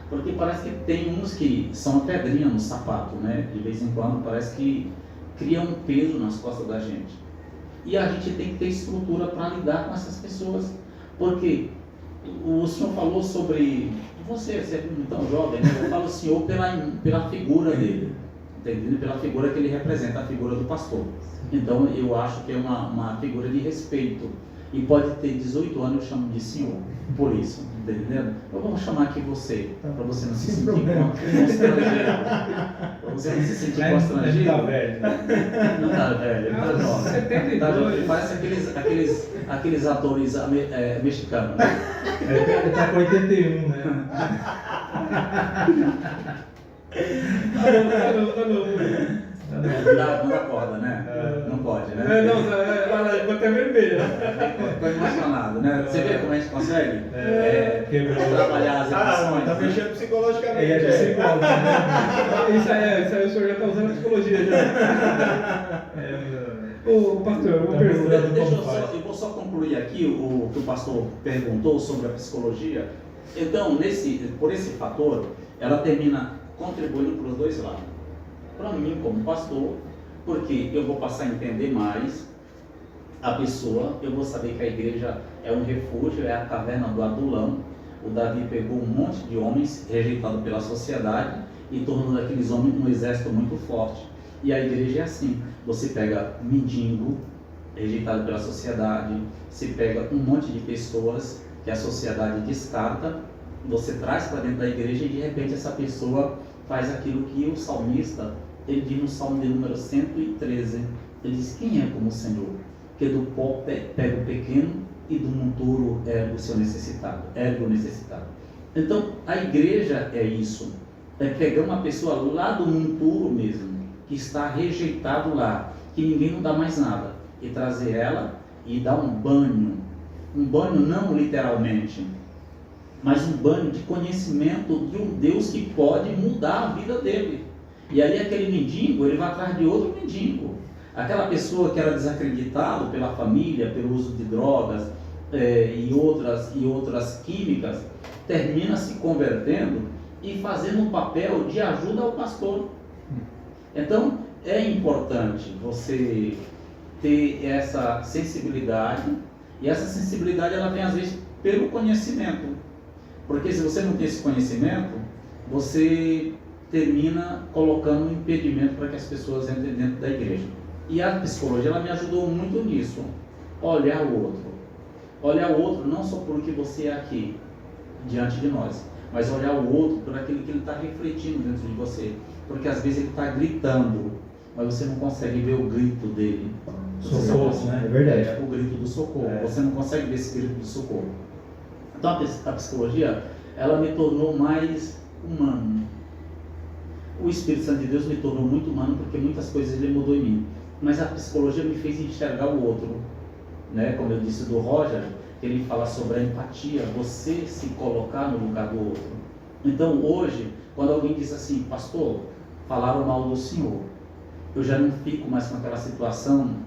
Porque parece que tem uns que são uma pedrinha no sapato, né? De vez em quando parece que cria um peso nas costas da gente. E a gente tem que ter estrutura para lidar com essas pessoas. Porque o senhor falou sobre... Você é tão jovem, né? Eu falo o senhor pela figura dele. Entendeu? Pela figura que ele representa, a figura do pastor. Então eu acho que é uma figura de respeito. E pode ter 18 anos, eu chamo de senhor. Por isso, entendeu? Eu vou chamar aqui você, para você não se sentir constrangido. Para você não se sentir constrangido. Ele tá velho. Não tá velho, ele tá jovem. 72. Tá jovem. Parece aqueles atores mexicanos. Né? Ele tá com 81, né? Não dá corda, né? Não pode, né? Ficou até vermelha. Ficou emocionado, né? Você vê como a gente consegue trabalhar as emoções? Tá mexendo psicologicamente. Ele é psicólogo, né? Isso aí o senhor já está usando a psicologia já. Ô pastor, uma pergunta. Eu vou só concluir aqui o que o pastor perguntou sobre a psicologia. Então, por esse fator, ela termina contribuindo para os dois lados. Para mim, como pastor, porque eu vou passar a entender mais a pessoa, eu vou saber que a igreja é um refúgio, é a caverna do adulão. O Davi pegou um monte de homens rejeitados pela sociedade e tornou daqueles homens um exército muito forte. E a igreja é assim, você pega mendigo, rejeitado pela sociedade, você pega um monte de pessoas que a sociedade descarta, você traz para dentro da igreja e de repente essa pessoa faz aquilo que o salmista, ele diz no Salmo de número 113, ele diz, quem é como o Senhor? Que do pó pega o pequeno e do monturo ergue o seu necessitado, ergue o necessitado. Então, a igreja é isso, é pegar uma pessoa lá do monturo mesmo, que está rejeitado lá, que ninguém não dá mais nada, e trazer ela e dar um banho não literalmente, mas um banho de conhecimento de um Deus que pode mudar a vida dele. E aí aquele mendigo, ele vai atrás de outro mendigo. Aquela pessoa que era desacreditada pela família, pelo uso de drogas e outras químicas, termina se convertendo e fazendo um papel de ajuda ao pastor. Então, é importante você ter essa sensibilidade, e essa sensibilidade ela vem às vezes pelo conhecimento, porque se você não tem esse conhecimento, você termina colocando um impedimento para que as pessoas entrem dentro da igreja. E a psicologia ela me ajudou muito nisso, olhar o outro não só por que você é aqui diante de nós, mas olhar o outro por aquilo que ele está refletindo dentro de você, porque às vezes ele está gritando, mas você não consegue ver o grito dele. Socorro, né? É verdade. O grito do socorro. Você não consegue ver esse grito do socorro. Então a psicologia, ela me tornou mais humano. O Espírito Santo de Deus me tornou muito humano porque muitas coisas ele mudou em mim. Mas a psicologia me fez enxergar o outro. Né? Como eu disse do Roger, ele fala sobre a empatia, você se colocar no lugar do outro. Então hoje, quando alguém diz assim, pastor, falaram mal do senhor, eu já não fico mais com aquela situação,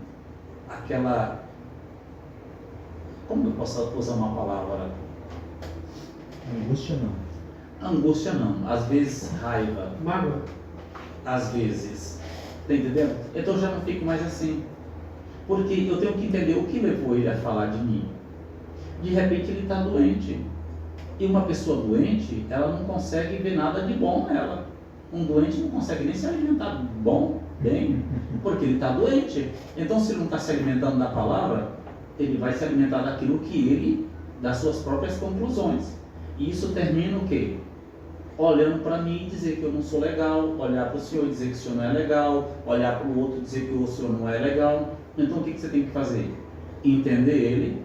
como eu posso usar uma palavra? Angústia não. Angústia não, às vezes raiva, Mágoa. às vezes, tá entendendo? Então eu já não fico mais assim, porque eu tenho que entender o que levou ele a falar de mim. De repente ele está doente, e uma pessoa doente, ela não consegue ver nada de bom nela. Um doente não consegue nem se alimentar bem, porque ele está doente. Então se ele não está se alimentando da palavra, ele vai se alimentar daquilo que ele, das suas próprias conclusões. E isso termina o quê? Olhando para mim e dizer que eu não sou legal, olhar para o senhor e dizer que o senhor não é legal, olhar para o outro e dizer que o senhor não é legal. Então o que você tem que fazer? Entender ele,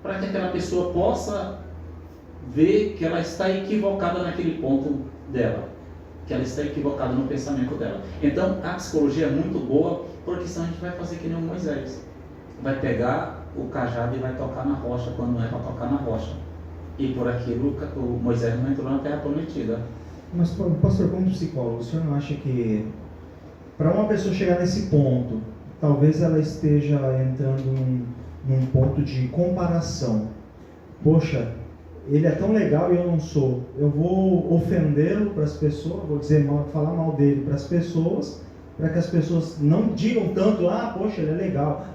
para que aquela pessoa possa ver que ela está equivocada naquele ponto dela, que ela está equivocada no pensamento dela. Então a psicologia é muito boa, porque senão a gente vai fazer que nem o Moisés, vai pegar o cajado e vai tocar na rocha quando não é para tocar na rocha, e por aquilo o Moisés não entrou na terra prometida. Mas pastor, como psicólogo, o senhor não acha que para uma pessoa chegar nesse ponto, talvez ela esteja entrando num ponto de comparação? Poxa, ele é tão legal e eu não sou. Eu vou ofendê-lo para as pessoas, vou dizer mal, falar mal dele para as pessoas, para que as pessoas não digam tanto, poxa, ele é legal.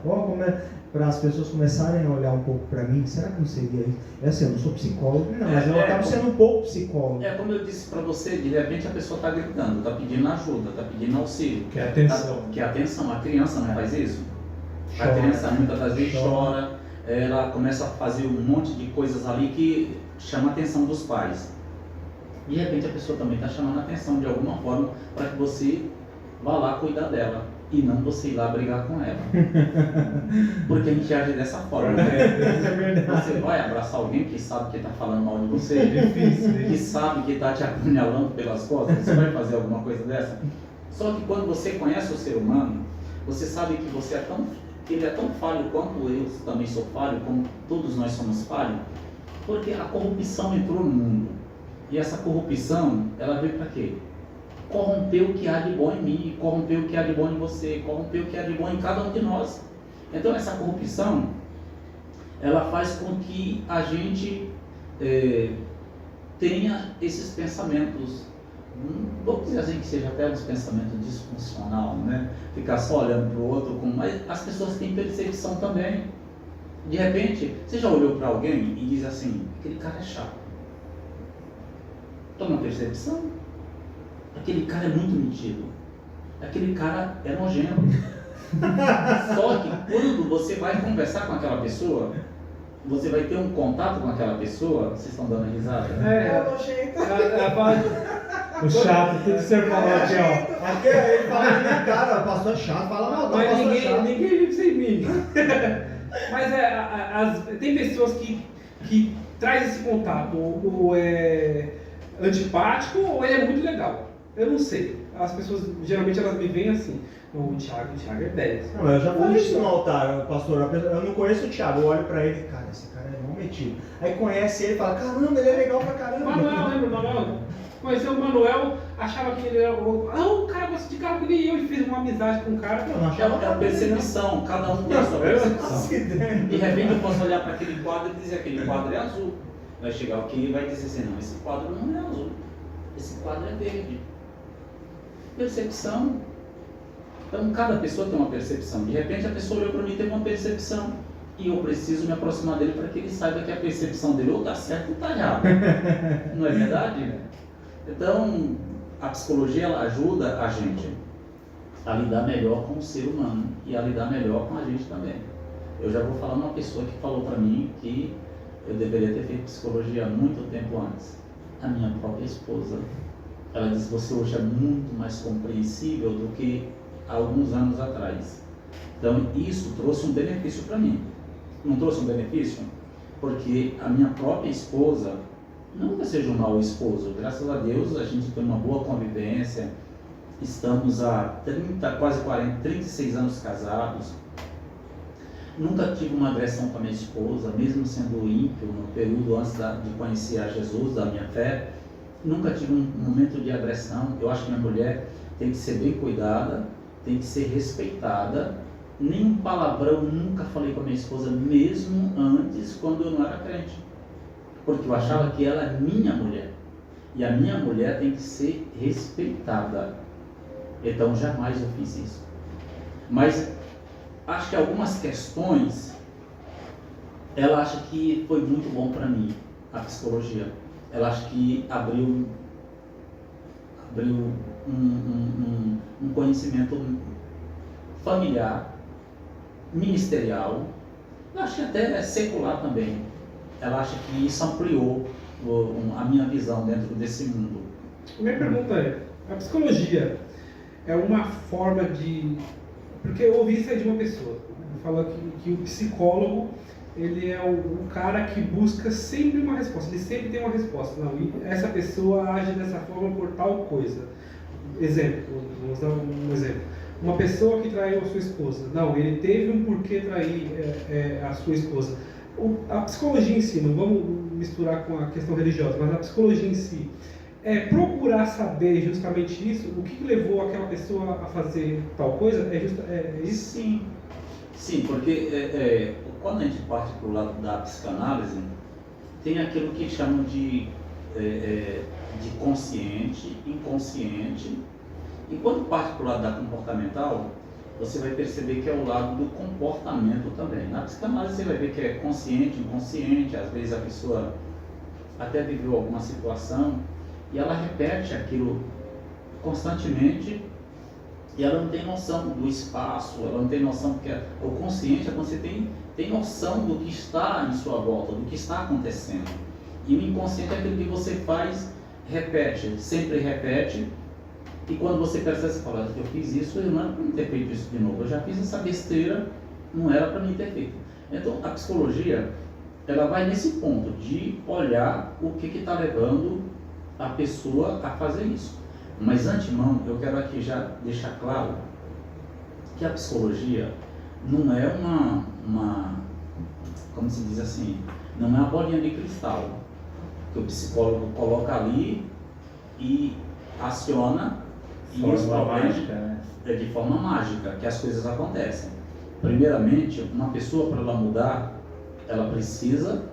Para as pessoas começarem a olhar um pouco para mim, será que não seria isso? É assim, eu não sou psicólogo, não, mas eu acabo sendo um pouco psicólogo. É como eu disse para você, de repente a pessoa está gritando, está pedindo ajuda, está pedindo auxílio. Que é atenção. Que é atenção, a criança não faz isso. Chora, a criança muitas das vezes chora, ela começa a fazer um monte de coisas ali que chama a atenção dos pais. De repente a pessoa também está chamando a atenção de alguma forma para que você vá lá cuidar dela. E não você ir lá brigar com ela. Porque a gente age dessa forma, né? Você vai abraçar alguém que sabe que está falando mal de você, que sabe que está te apunhalando pelas costas, você vai fazer alguma coisa dessa? Só que quando você conhece o ser humano, você sabe que ele é tão falho quanto eu também sou falho, como todos nós somos falhos, porque a corrupção entrou no mundo. E essa corrupção, ela veio para quê? Corromper o que há de bom em mim, corromper o que há de bom em você, corromper o que há de bom em cada um de nós. Então essa corrupção, ela faz com que a gente tenha esses pensamentos, vamos dizer assim, que seja até uns pensamentos disfuncional, né? Ficar só olhando para o outro, mas as pessoas têm percepção também. De repente, você já olhou para alguém e diz assim, aquele cara é chato. Toma percepção. Aquele cara é muito metido. Aquele cara é nojento. Só que quando você vai conversar com aquela pessoa, você vai ter um contato com aquela pessoa. Vocês estão dando risada? É nojento. O chato, tudo que você falou aqui, ó. Aqui ele fala na minha cara, o pastor é chato, fala mal, Mas pastor é ninguém chato. vive sem mim. Mas tem pessoas que traz esse contato, ou é antipático ou ele é muito legal. Eu não sei. As pessoas, geralmente, elas me veem assim. O Thiago é 10. Não, eu já falei isso no altar, pastor. Eu não conheço o Thiago, eu olho pra ele, cara, esse cara é mal metido. Aí conhece ele e fala, caramba, ele é legal pra caramba. Manuel, lembra o Manuel? Conheceu o Manuel, achava que ele era o cara gosta de carro que nem eu, e fez uma amizade com o cara. Eu não achava É a percepção, cada um tem a sua percepção. De repente eu posso olhar para aquele quadro e dizer aquele quadro é azul. Vai chegar aqui e vai dizer assim, não, esse quadro não é azul, esse quadro é verde. Percepção. Então, cada pessoa tem uma percepção. De repente, a pessoa olhou para mim e teve uma percepção. E eu preciso me aproximar dele para que ele saiba que a percepção dele ou está certa ou está errada. Não é verdade? Então, a psicologia ela ajuda a gente a lidar melhor com o ser humano e a lidar melhor com a gente também. Eu já vou falar uma pessoa que falou para mim que eu deveria ter feito psicologia há muito tempo antes. A minha própria esposa. Ela disse: você hoje é muito mais compreensível do que há alguns anos atrás. Então, isso trouxe um benefício para mim. Não trouxe um benefício? Porque a minha própria esposa, não que eu seja um mau esposo, graças a Deus a gente tem uma boa convivência, estamos há 36 anos casados, nunca tive uma agressão com a minha esposa, mesmo sendo ímpio no período antes de conhecer a Jesus, da minha fé, nunca tive um momento de agressão. Eu acho que minha mulher tem que ser bem cuidada, tem que ser respeitada. Nenhum palavrão nunca falei com a minha esposa, mesmo antes, quando eu não era crente, porque eu achava que ela é minha mulher e a minha mulher tem que ser respeitada. Então jamais eu fiz isso. Mas acho que algumas questões ela acha que foi muito bom para mim, a psicologia. Ela acha que abriu um conhecimento familiar, ministerial, eu acho que até secular também. Ela acha que isso ampliou a minha visão dentro desse mundo. A minha pergunta é, a psicologia é uma forma de... Porque eu ouvi isso aí de uma pessoa, falando que o psicólogo, ele é o cara que busca sempre uma resposta, ele sempre tem uma resposta. Não, e essa pessoa age dessa forma por tal coisa. Exemplo, vamos dar um exemplo. Uma pessoa que traiu a sua esposa. Não, ele teve um porquê trair a sua esposa. A psicologia em si, não vamos misturar com a questão religiosa, mas a psicologia em si, é procurar saber justamente isso, o que levou aquela pessoa a fazer tal coisa, é isso? Sim, porque quando a gente parte para o lado da psicanálise, tem aquilo que chamam de consciente, inconsciente. E quando parte para o lado da comportamental, você vai perceber que é o lado do comportamento também. Na psicanálise você vai ver que é consciente, inconsciente, às vezes a pessoa até viveu alguma situação e ela repete aquilo constantemente e ela não tem noção do espaço, ela não tem noção, porque o consciente é quando você tem noção do que está em sua volta, do que está acontecendo. E o inconsciente é aquilo que você faz, repete, sempre repete. E quando você percebe, você fala: eu fiz isso, eu não era para mim ter feito isso de novo, eu já fiz essa besteira, não era para mim ter feito. Então a psicologia, ela vai nesse ponto de olhar o que está levando a pessoa a fazer isso. Mas antemão, eu quero aqui já deixar claro que a psicologia não é como se diz assim, não é uma bolinha de cristal que o psicólogo coloca ali e aciona e os problemas é de forma mágica que as coisas acontecem. Primeiramente, uma pessoa, para ela mudar, ela precisa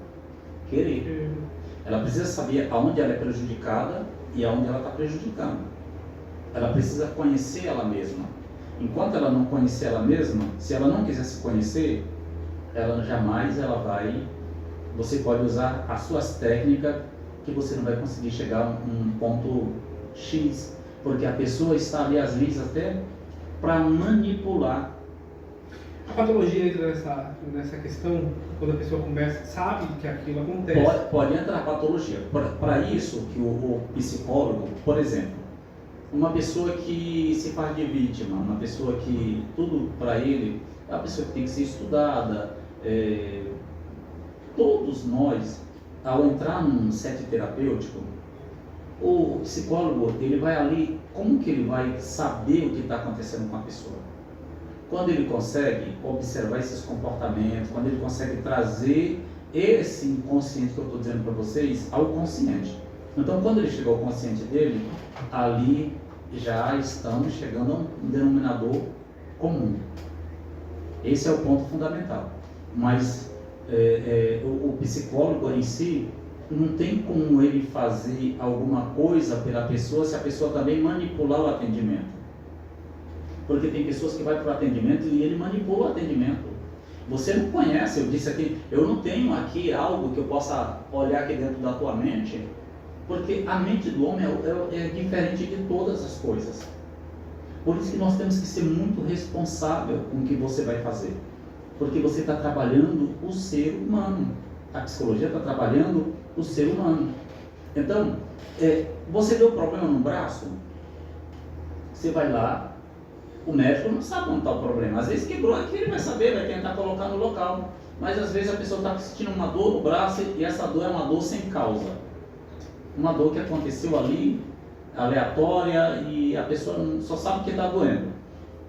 querer. Ela precisa saber aonde ela é prejudicada e aonde ela está prejudicando. Ela precisa conhecer ela mesma. Enquanto ela não conhecer ela mesma, se ela não quiser se conhecer, ela jamais vai... Você pode usar as suas técnicas que você não vai conseguir chegar a um ponto X, porque a pessoa está ali às vezes até para manipular. A patologia entra nessa questão, quando a pessoa conversa, sabe que aquilo acontece. Pode entrar a patologia. Para isso que o psicólogo, por exemplo, uma pessoa que se faz de vítima, uma pessoa que tudo para ele é uma pessoa que tem que ser estudada. Todos nós, ao entrar num set terapêutico, o psicólogo, ele vai ali, como que ele vai saber o que está acontecendo com a pessoa? Quando ele consegue observar esses comportamentos, quando ele consegue trazer esse inconsciente que eu estou dizendo para vocês ao consciente. Então, quando ele chega ao consciente dele, ali já estamos chegando a um denominador comum. Esse é o ponto fundamental. Mas o psicólogo em si não tem como ele fazer alguma coisa pela pessoa se a pessoa também manipular o atendimento. Porque tem pessoas que vão para o atendimento e ele manipula o atendimento. Você não conhece, eu disse aqui, eu não tenho aqui algo que eu possa olhar aqui dentro da tua mente, porque a mente do homem é diferente de todas as coisas. Por isso que nós temos que ser muito responsável com o que você vai fazer, porque você está trabalhando o ser humano. A psicologia está trabalhando o ser humano. Então, você deu problema no braço, você vai lá, o médico não sabe onde está o problema. Às vezes quebrou aqui, ele vai saber, vai tentar colocar no local. Mas às vezes a pessoa está sentindo uma dor no braço e essa dor é uma dor sem causa. Uma dor que aconteceu ali, aleatória, e a pessoa só sabe que está doendo.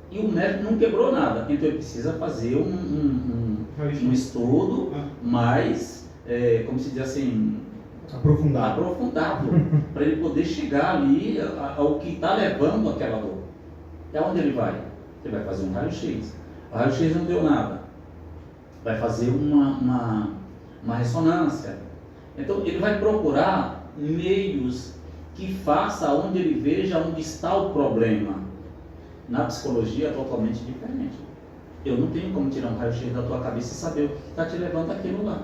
E o médico não quebrou nada, então ele precisa fazer um estudo mais, como se diz assim, aprofundado para ele poder chegar ali ao que está levando aquela dor. É onde ele vai? Ele vai fazer um raio-x. O raio-x não deu nada. Vai fazer uma ressonância. Então ele vai procurar meios que faça onde ele veja onde está o problema. Na psicologia é totalmente diferente. Eu não tenho como tirar um raio-x da tua cabeça e saber o que está te levando aquilo lá.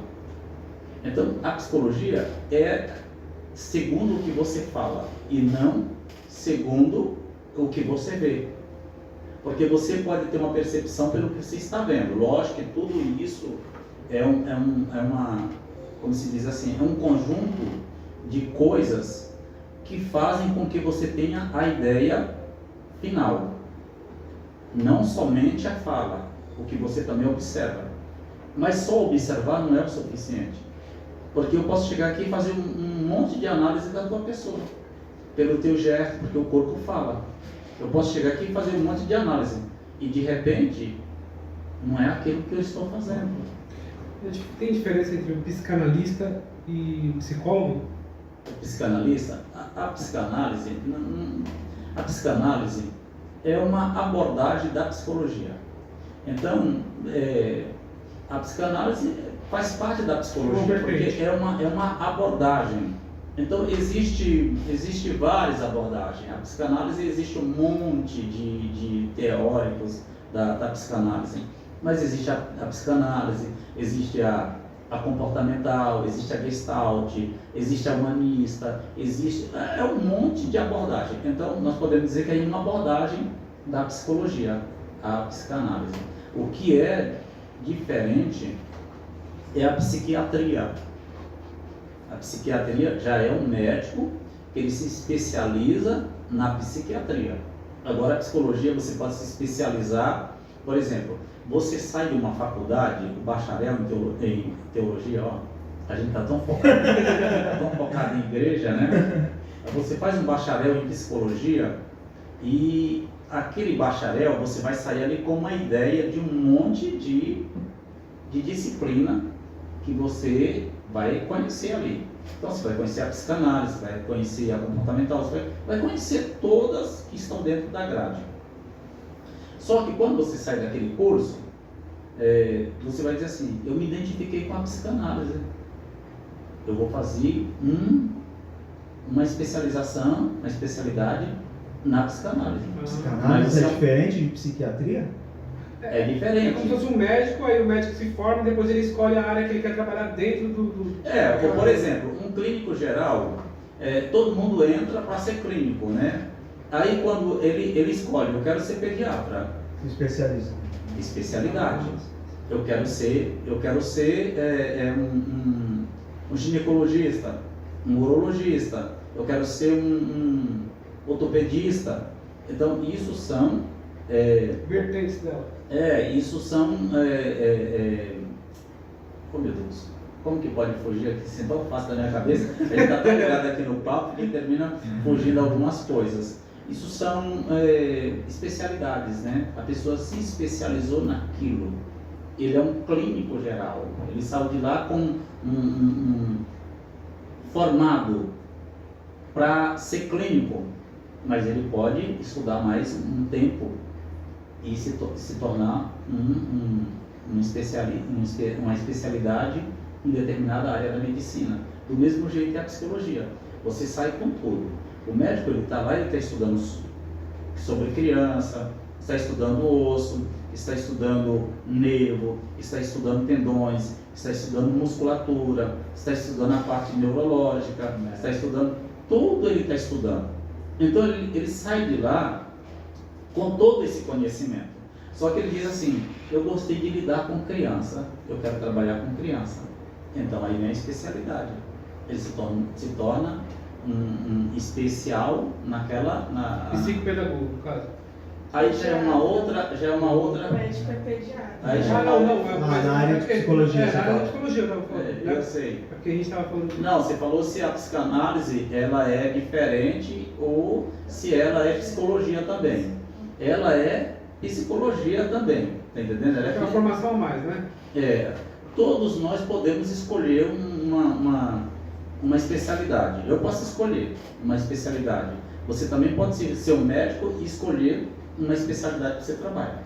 Então a psicologia é segundo o que você fala e não segundo o que você vê. Porque você pode ter uma percepção pelo que você está vendo. Lógico que tudo isso é uma, como se diz assim, é um conjunto de coisas que fazem com que você tenha a ideia final. Não somente a fala, o que você também observa. Mas só observar não é o suficiente. Porque eu posso chegar aqui e fazer um monte de análise da tua pessoa, pelo teu gesto, porque o corpo fala. Eu posso chegar aqui e fazer um monte de análise e de repente não é aquilo que eu estou fazendo. Tem diferença entre um psicanalista e um psicólogo? Psicanalista? A psicanálise é uma abordagem da psicologia. Então, a psicanálise faz parte da psicologia, porque é uma abordagem. Então existe várias abordagens. A psicanálise, existe um monte de teóricos da psicanálise, mas existe a psicanálise, existe a comportamental, existe a gestalt, existe a humanista, existe um monte de abordagem. Então nós podemos dizer que é uma abordagem da psicologia, a psicanálise. O que é diferente é a psiquiatria. A psiquiatria já é um médico que ele se especializa na psiquiatria. Agora a psicologia você pode se especializar, por exemplo, você sai de uma faculdade, o bacharel em teologia, a gente está tão focado em igreja, né? Você faz um bacharel em psicologia e aquele bacharel você vai sair ali com uma ideia de um monte de disciplina que você vai conhecer ali. Então você vai conhecer a psicanálise, vai conhecer a comportamental, você vai conhecer todas que estão dentro da grade. Só que quando você sai daquele curso, você vai dizer assim, eu me identifiquei com a psicanálise. Eu vou fazer uma especialização, uma especialidade na psicanálise. Psicanálise é diferente de psiquiatria? É diferente. É como se fosse um médico, aí o médico se forma e depois ele escolhe a área que ele quer trabalhar dentro do... Por exemplo, um clínico geral, todo mundo entra para ser clínico, né? Aí quando ele escolhe, eu quero ser pediatra. Especializa. Especialidade. Eu quero ser um ginecologista, um urologista, eu quero ser um ortopedista. Então isso são vertentes dela. Isso são oh meu Deus, como que pode fugir aqui assim tão fácil da minha cabeça? A gente está tão ligado aqui no papo que termina fugindo algumas coisas. Isso são especialidades, né? A pessoa se especializou naquilo. Ele é um clínico geral. Ele saiu de lá com formado para ser clínico, mas ele pode estudar mais um tempo e se tornar uma especialidade em determinada área da medicina. Do mesmo jeito que a psicologia. Você sai com tudo. O médico está lá, ele está estudando sobre criança, está estudando osso, está estudando nervo, está estudando tendões, está estudando musculatura, está estudando a parte neurológica, está estudando, tudo ele está estudando. Então ele sai de lá com todo esse conhecimento. Só que ele diz assim, eu gostei de lidar com criança, eu quero trabalhar com criança. Então aí vem a especialidade. Ele se torna um especial naquela... Psicopedagogo, no caso. Aí já é uma outra... Médico é pediatra. Aí já na área de psicologia. Na área de psicologia, eu estava falando. eu sei. É porque a gente estava falando... Não, você falou se a psicanálise ela é diferente ou se ela é psicologia também. Ela é psicologia também, tá entendendo? Ela É uma formação a mais, né? Todos nós podemos escolher uma especialidade. Eu posso escolher uma especialidade. Você também pode ser um médico e escolher uma especialidade que você trabalha.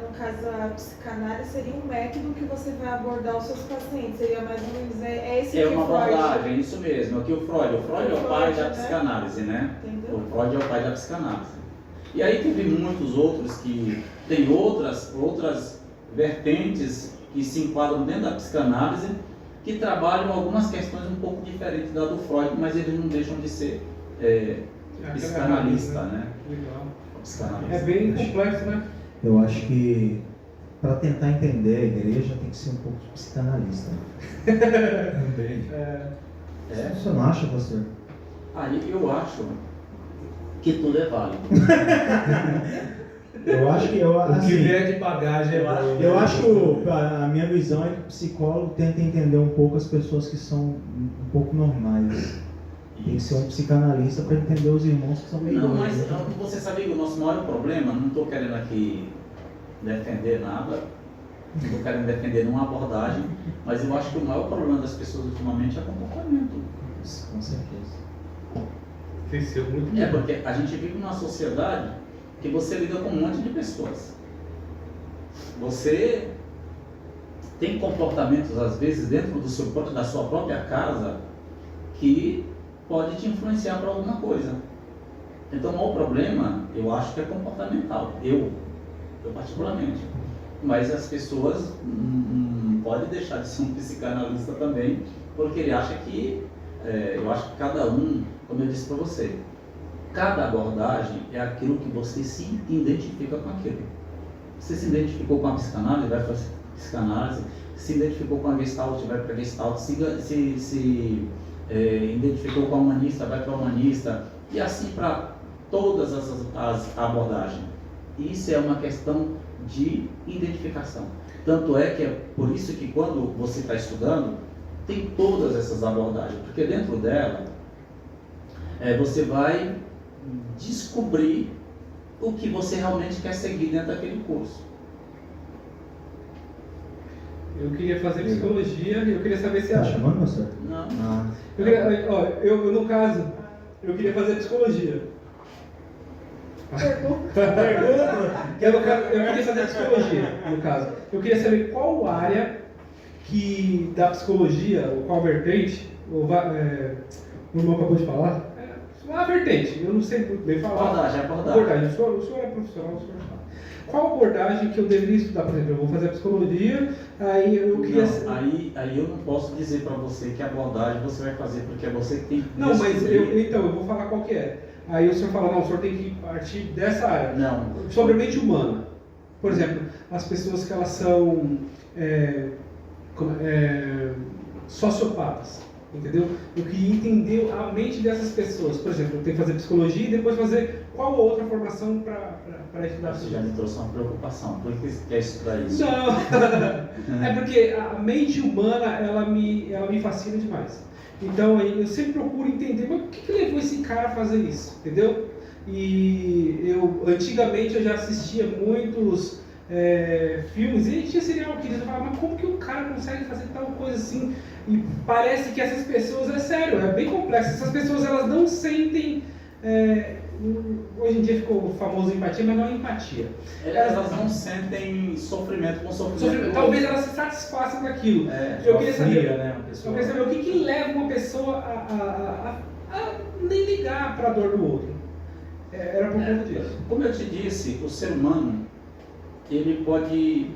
No caso, a psicanálise seria um método que você vai abordar os seus pacientes. Seria mais ou menos esse que uma Freud... abordagem, isso mesmo. Aqui o Freud é o pai da psicanálise, né? Entendeu? O Freud é o pai da psicanálise. E aí teve muitos outros que têm outras vertentes que se enquadram dentro da psicanálise, que trabalham algumas questões um pouco diferentes da do Freud, mas eles não deixam de ser psicanalista, né? Legal. Psicanalista. É bem complexo, né? Eu acho que para tentar entender a igreja tem que ser um pouco psicanalista. Também. Você não acha, pastor? Aí eu acho que tudo é válido. Eu acho que O que assim, vier de bagagem é bom. eu acho que a minha visão é que o psicólogo tenta entender um pouco as pessoas que são um pouco normais. Tem que ser um psicanalista para entender os irmãos que são meio Não, doidos. mas você sabe que o nosso maior problema, não estou querendo aqui defender nada, não estou querendo defender nenhuma abordagem, mas eu acho que o maior problema das pessoas ultimamente é comportamento. Com certeza. Cresceu muito bem. Porque a gente vive numa sociedade que você lida com um monte de pessoas. Você tem comportamentos, às vezes, dentro da sua própria casa que pode te influenciar para alguma coisa. Então, o maior problema, eu acho que é comportamental. Eu particularmente. Mas as pessoas podem deixar de ser um psicanalista também, porque ele acha que, eu acho que cada um, como eu disse para você, cada abordagem é aquilo que você se identifica com aquilo. Você se identificou com a psicanálise, vai para a psicanálise. Se identificou com a Gestalt, vai para a Gestalt. Se identificou com a humanista, vai para a humanista. E assim para todas as abordagens. Isso é uma questão de identificação. Tanto é que é por isso que quando você está estudando, tem todas essas abordagens. Porque dentro dela, você vai descobrir o que você realmente quer seguir dentro daquele curso. Eu queria fazer psicologia e eu queria saber se Tá acha. chamando, pastor? Não. Ah, No caso, eu queria fazer psicologia. Eu queria fazer psicologia, no caso. Eu queria saber qual área da psicologia, ou qual vertente, o irmão acabou de falar, uma vertente, eu não sei muito bem falar. Abordagem. O senhor é profissional, o senhor fala. Qual abordagem que eu deveria estudar? Por exemplo, eu vou fazer a psicologia, aí eu queria... Não, aí eu não posso dizer para você que abordagem você vai fazer, porque é você que tem que Não, mas descobrir. eu vou falar qual que é. Aí o senhor fala, não, o senhor tem que partir dessa área. Não. Sobre a mente humana. Por exemplo, as pessoas que elas são sociopatas, entendeu? Eu queria entender a mente dessas pessoas. Por exemplo, eu tenho que fazer psicologia e depois fazer qual outra formação para estudar Você isso. já me trouxe uma preocupação. Por que você quer estudar isso? Não, é porque a mente humana, ela me fascina demais. Então, eu sempre procuro entender, mas o que levou esse cara a fazer isso, entendeu? E antigamente eu já assistia muitos filmes e tinha serial killers. Eu falava, mas como que o cara consegue fazer tal coisa assim? E parece que essas pessoas, é sério, é bem complexo. Essas pessoas, elas não sentem... hoje em dia ficou famoso empatia, mas não é empatia. Elas não sentem sofrimento com sofrimento. Talvez elas se satisfaçam com aquilo. Eu queria saber, né, eu queria saber o que leva uma pessoa a nem ligar para a dor do outro. Era por conta disso. Como eu te disse, o ser humano, ele pode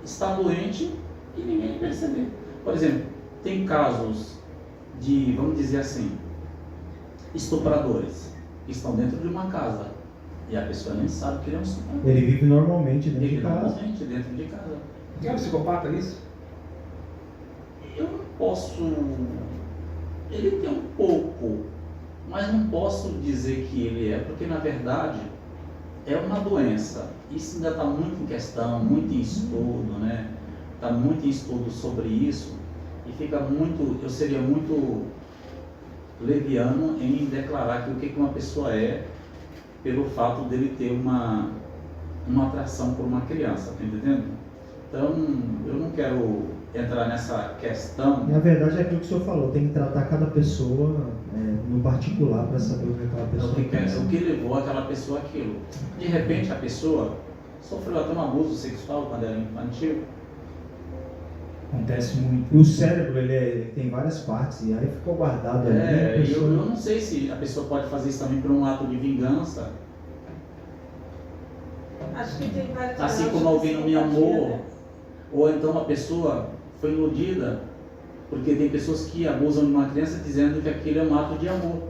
estar doente e ninguém perceber. Por exemplo, tem casos de, vamos dizer assim, estupradores que estão dentro de uma casa e a pessoa nem sabe que ele é um estuprador. Ele vive normalmente dentro Vive de casa. normalmente dentro de casa. É um psicopata isso? Eu não posso. Ele tem um pouco, mas não posso dizer que ele é, porque na verdade é uma doença. Isso ainda está muito em questão, muito em estudo, né? Está muito em estudo sobre isso e fica muito. Eu seria muito leviano em declarar que o que uma pessoa é pelo fato dele ter uma atração por uma criança, tá entendendo? Então, eu não quero entrar nessa questão. Na verdade é aquilo que o senhor falou, tem que tratar cada pessoa no particular para saber o que aquela pessoa O que levou aquela pessoa àquilo. De repente a pessoa sofreu até um abuso sexual quando era infantil. Acontece muito. E o cérebro ele tem várias partes e aí ficou guardado ali. a Eu pessoa- não sei se a pessoa pode fazer isso também por um ato de vingança. Acho que tem vários Assim graus como de alguém não me psicopatia, amou, né? ou então a pessoa foi iludida, porque tem pessoas que abusam de uma criança dizendo que aquilo é um ato de amor.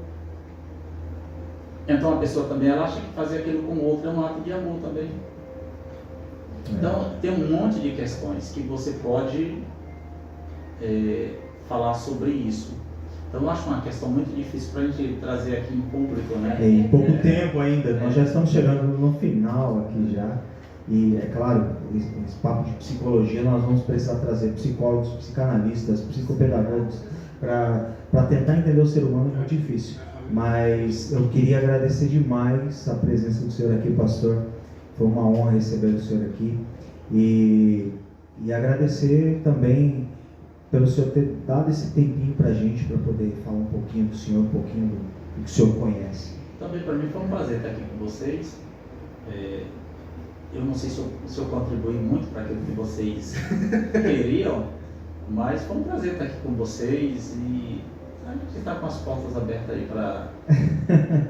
Então a pessoa também ela acha que fazer aquilo com o outro é um ato de amor também. Então tem um monte de questões que você pode falar sobre isso. Então eu acho uma questão muito difícil para a gente trazer aqui em público, né? Em pouco tempo ainda, nós já estamos chegando no final aqui já. E é claro, esse papo de psicologia nós vamos precisar trazer psicólogos, psicanalistas, psicopedagogos para tentar entender o ser humano, é muito difícil. Mas eu queria agradecer demais a presença do senhor aqui, pastor. Foi uma honra receber o senhor aqui. E agradecer também pelo senhor ter dado esse tempinho para a gente, para poder falar um pouquinho do senhor, um pouquinho do que o senhor conhece. Também para mim foi um prazer estar aqui com vocês. Eu não sei se eu contribuí muito para aquilo que vocês queriam, mas foi um prazer estar aqui com vocês e a gente está com as portas abertas aí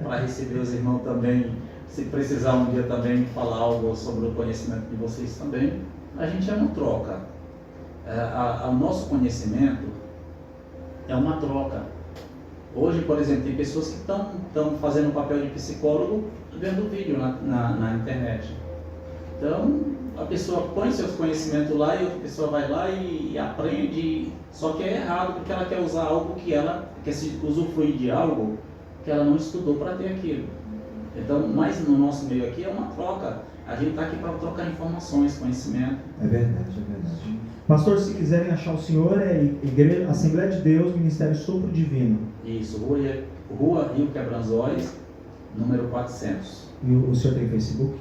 para receber os irmãos também. Se precisar um dia também falar algo sobre o conhecimento de vocês também, a gente é uma troca. O nosso conhecimento é uma troca. Hoje, por exemplo, tem pessoas que estão fazendo o papel de psicólogo vendo vídeo na internet. Então, a pessoa põe seus conhecimentos lá e outra pessoa vai lá e aprende, só que é errado porque ela quer usar algo que ela quer se usufruir de algo que ela não estudou para ter aquilo. Então, mas no nosso meio aqui é uma troca. A gente está aqui para trocar informações, conhecimento. É verdade, é verdade. Pastor, se quiserem achar o senhor, Igreja Assembleia de Deus, Ministério Sopro Divino. Isso, Rua Rio Quebranzóis, número 400. E o senhor tem Facebook?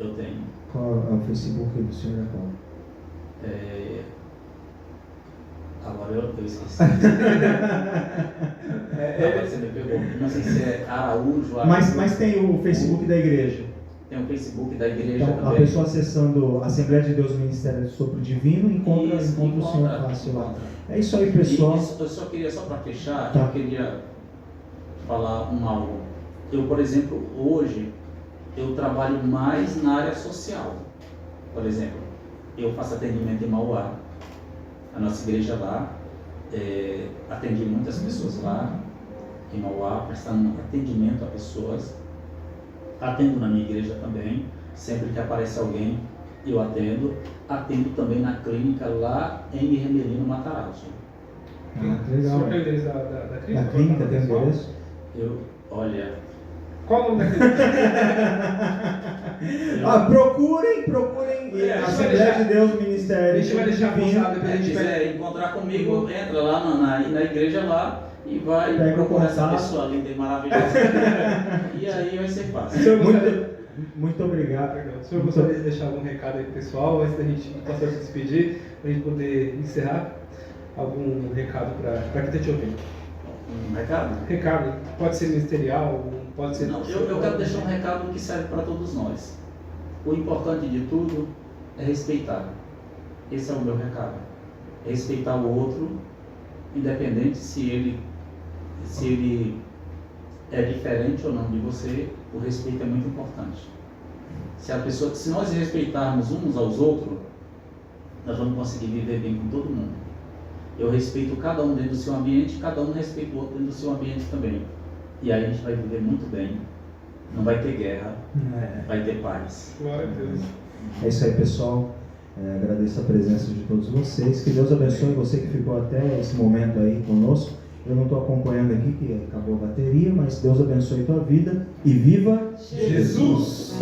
Eu tenho. Qual é o Facebook do senhor? É qual? Agora eu esqueci. Agora você me pegou. Não sei se é Araújo. Mas tem o Facebook da igreja. Tem o Facebook da igreja Então, também. a pessoa acessando Assembleia de Deus, Ministério Sopro Divino, encontra o senhor fácil lá. É isso aí, pessoal. Eu só queria, só para fechar, Tá. eu queria falar algo. Eu, por exemplo, hoje, eu trabalho mais na área social. Por exemplo, eu faço atendimento em Mauá, a nossa igreja lá, atendi muitas pessoas lá em Mauá, prestando atendimento a pessoas. Atendo na minha igreja também, sempre que aparece alguém, eu atendo. Atendo também na clínica lá em Remelino, Matarazzo. Ah, que O legal. senhor tem o endereço da clínica? Na clínica tem Pessoal? endereço? Olha, Qual o nome da clínica? Procurem Assembleia de Deus, Ministério A gente vai deixar Divino. postado depois a quem gente pega. quiser encontrar comigo, entra lá na igreja lá e vai Pega o procurar essa contato. pessoa linda e maravilhosa. E aí vai ser O fácil. senhor gostaria- Muito obrigado. O senhor gostaria de deixar algum recado aí pro pessoal antes da gente passar a se despedir, para a gente poder encerrar? Algum recado para quem está te ouvindo? Um recado? Recado, pode ser ministerial, pode ser. Não, eu quero deixar um recado que serve para todos nós. O importante de tudo é respeitar. Esse é o meu recado. É respeitar o outro, independente se ele é diferente ou não de você, o respeito é muito importante. Se nós respeitarmos uns aos outros, nós vamos conseguir viver bem com todo mundo. Eu respeito cada um dentro do seu ambiente, cada um respeita o outro dentro do seu ambiente também. E aí a gente vai viver muito bem. Não vai ter guerra, vai ter paz. Glória a Deus. É isso aí, pessoal. Agradeço a presença de todos vocês. Que Deus abençoe você que ficou até esse momento aí conosco. Eu não estou acompanhando aqui, que acabou a bateria, mas Deus abençoe a tua vida e viva Jesus!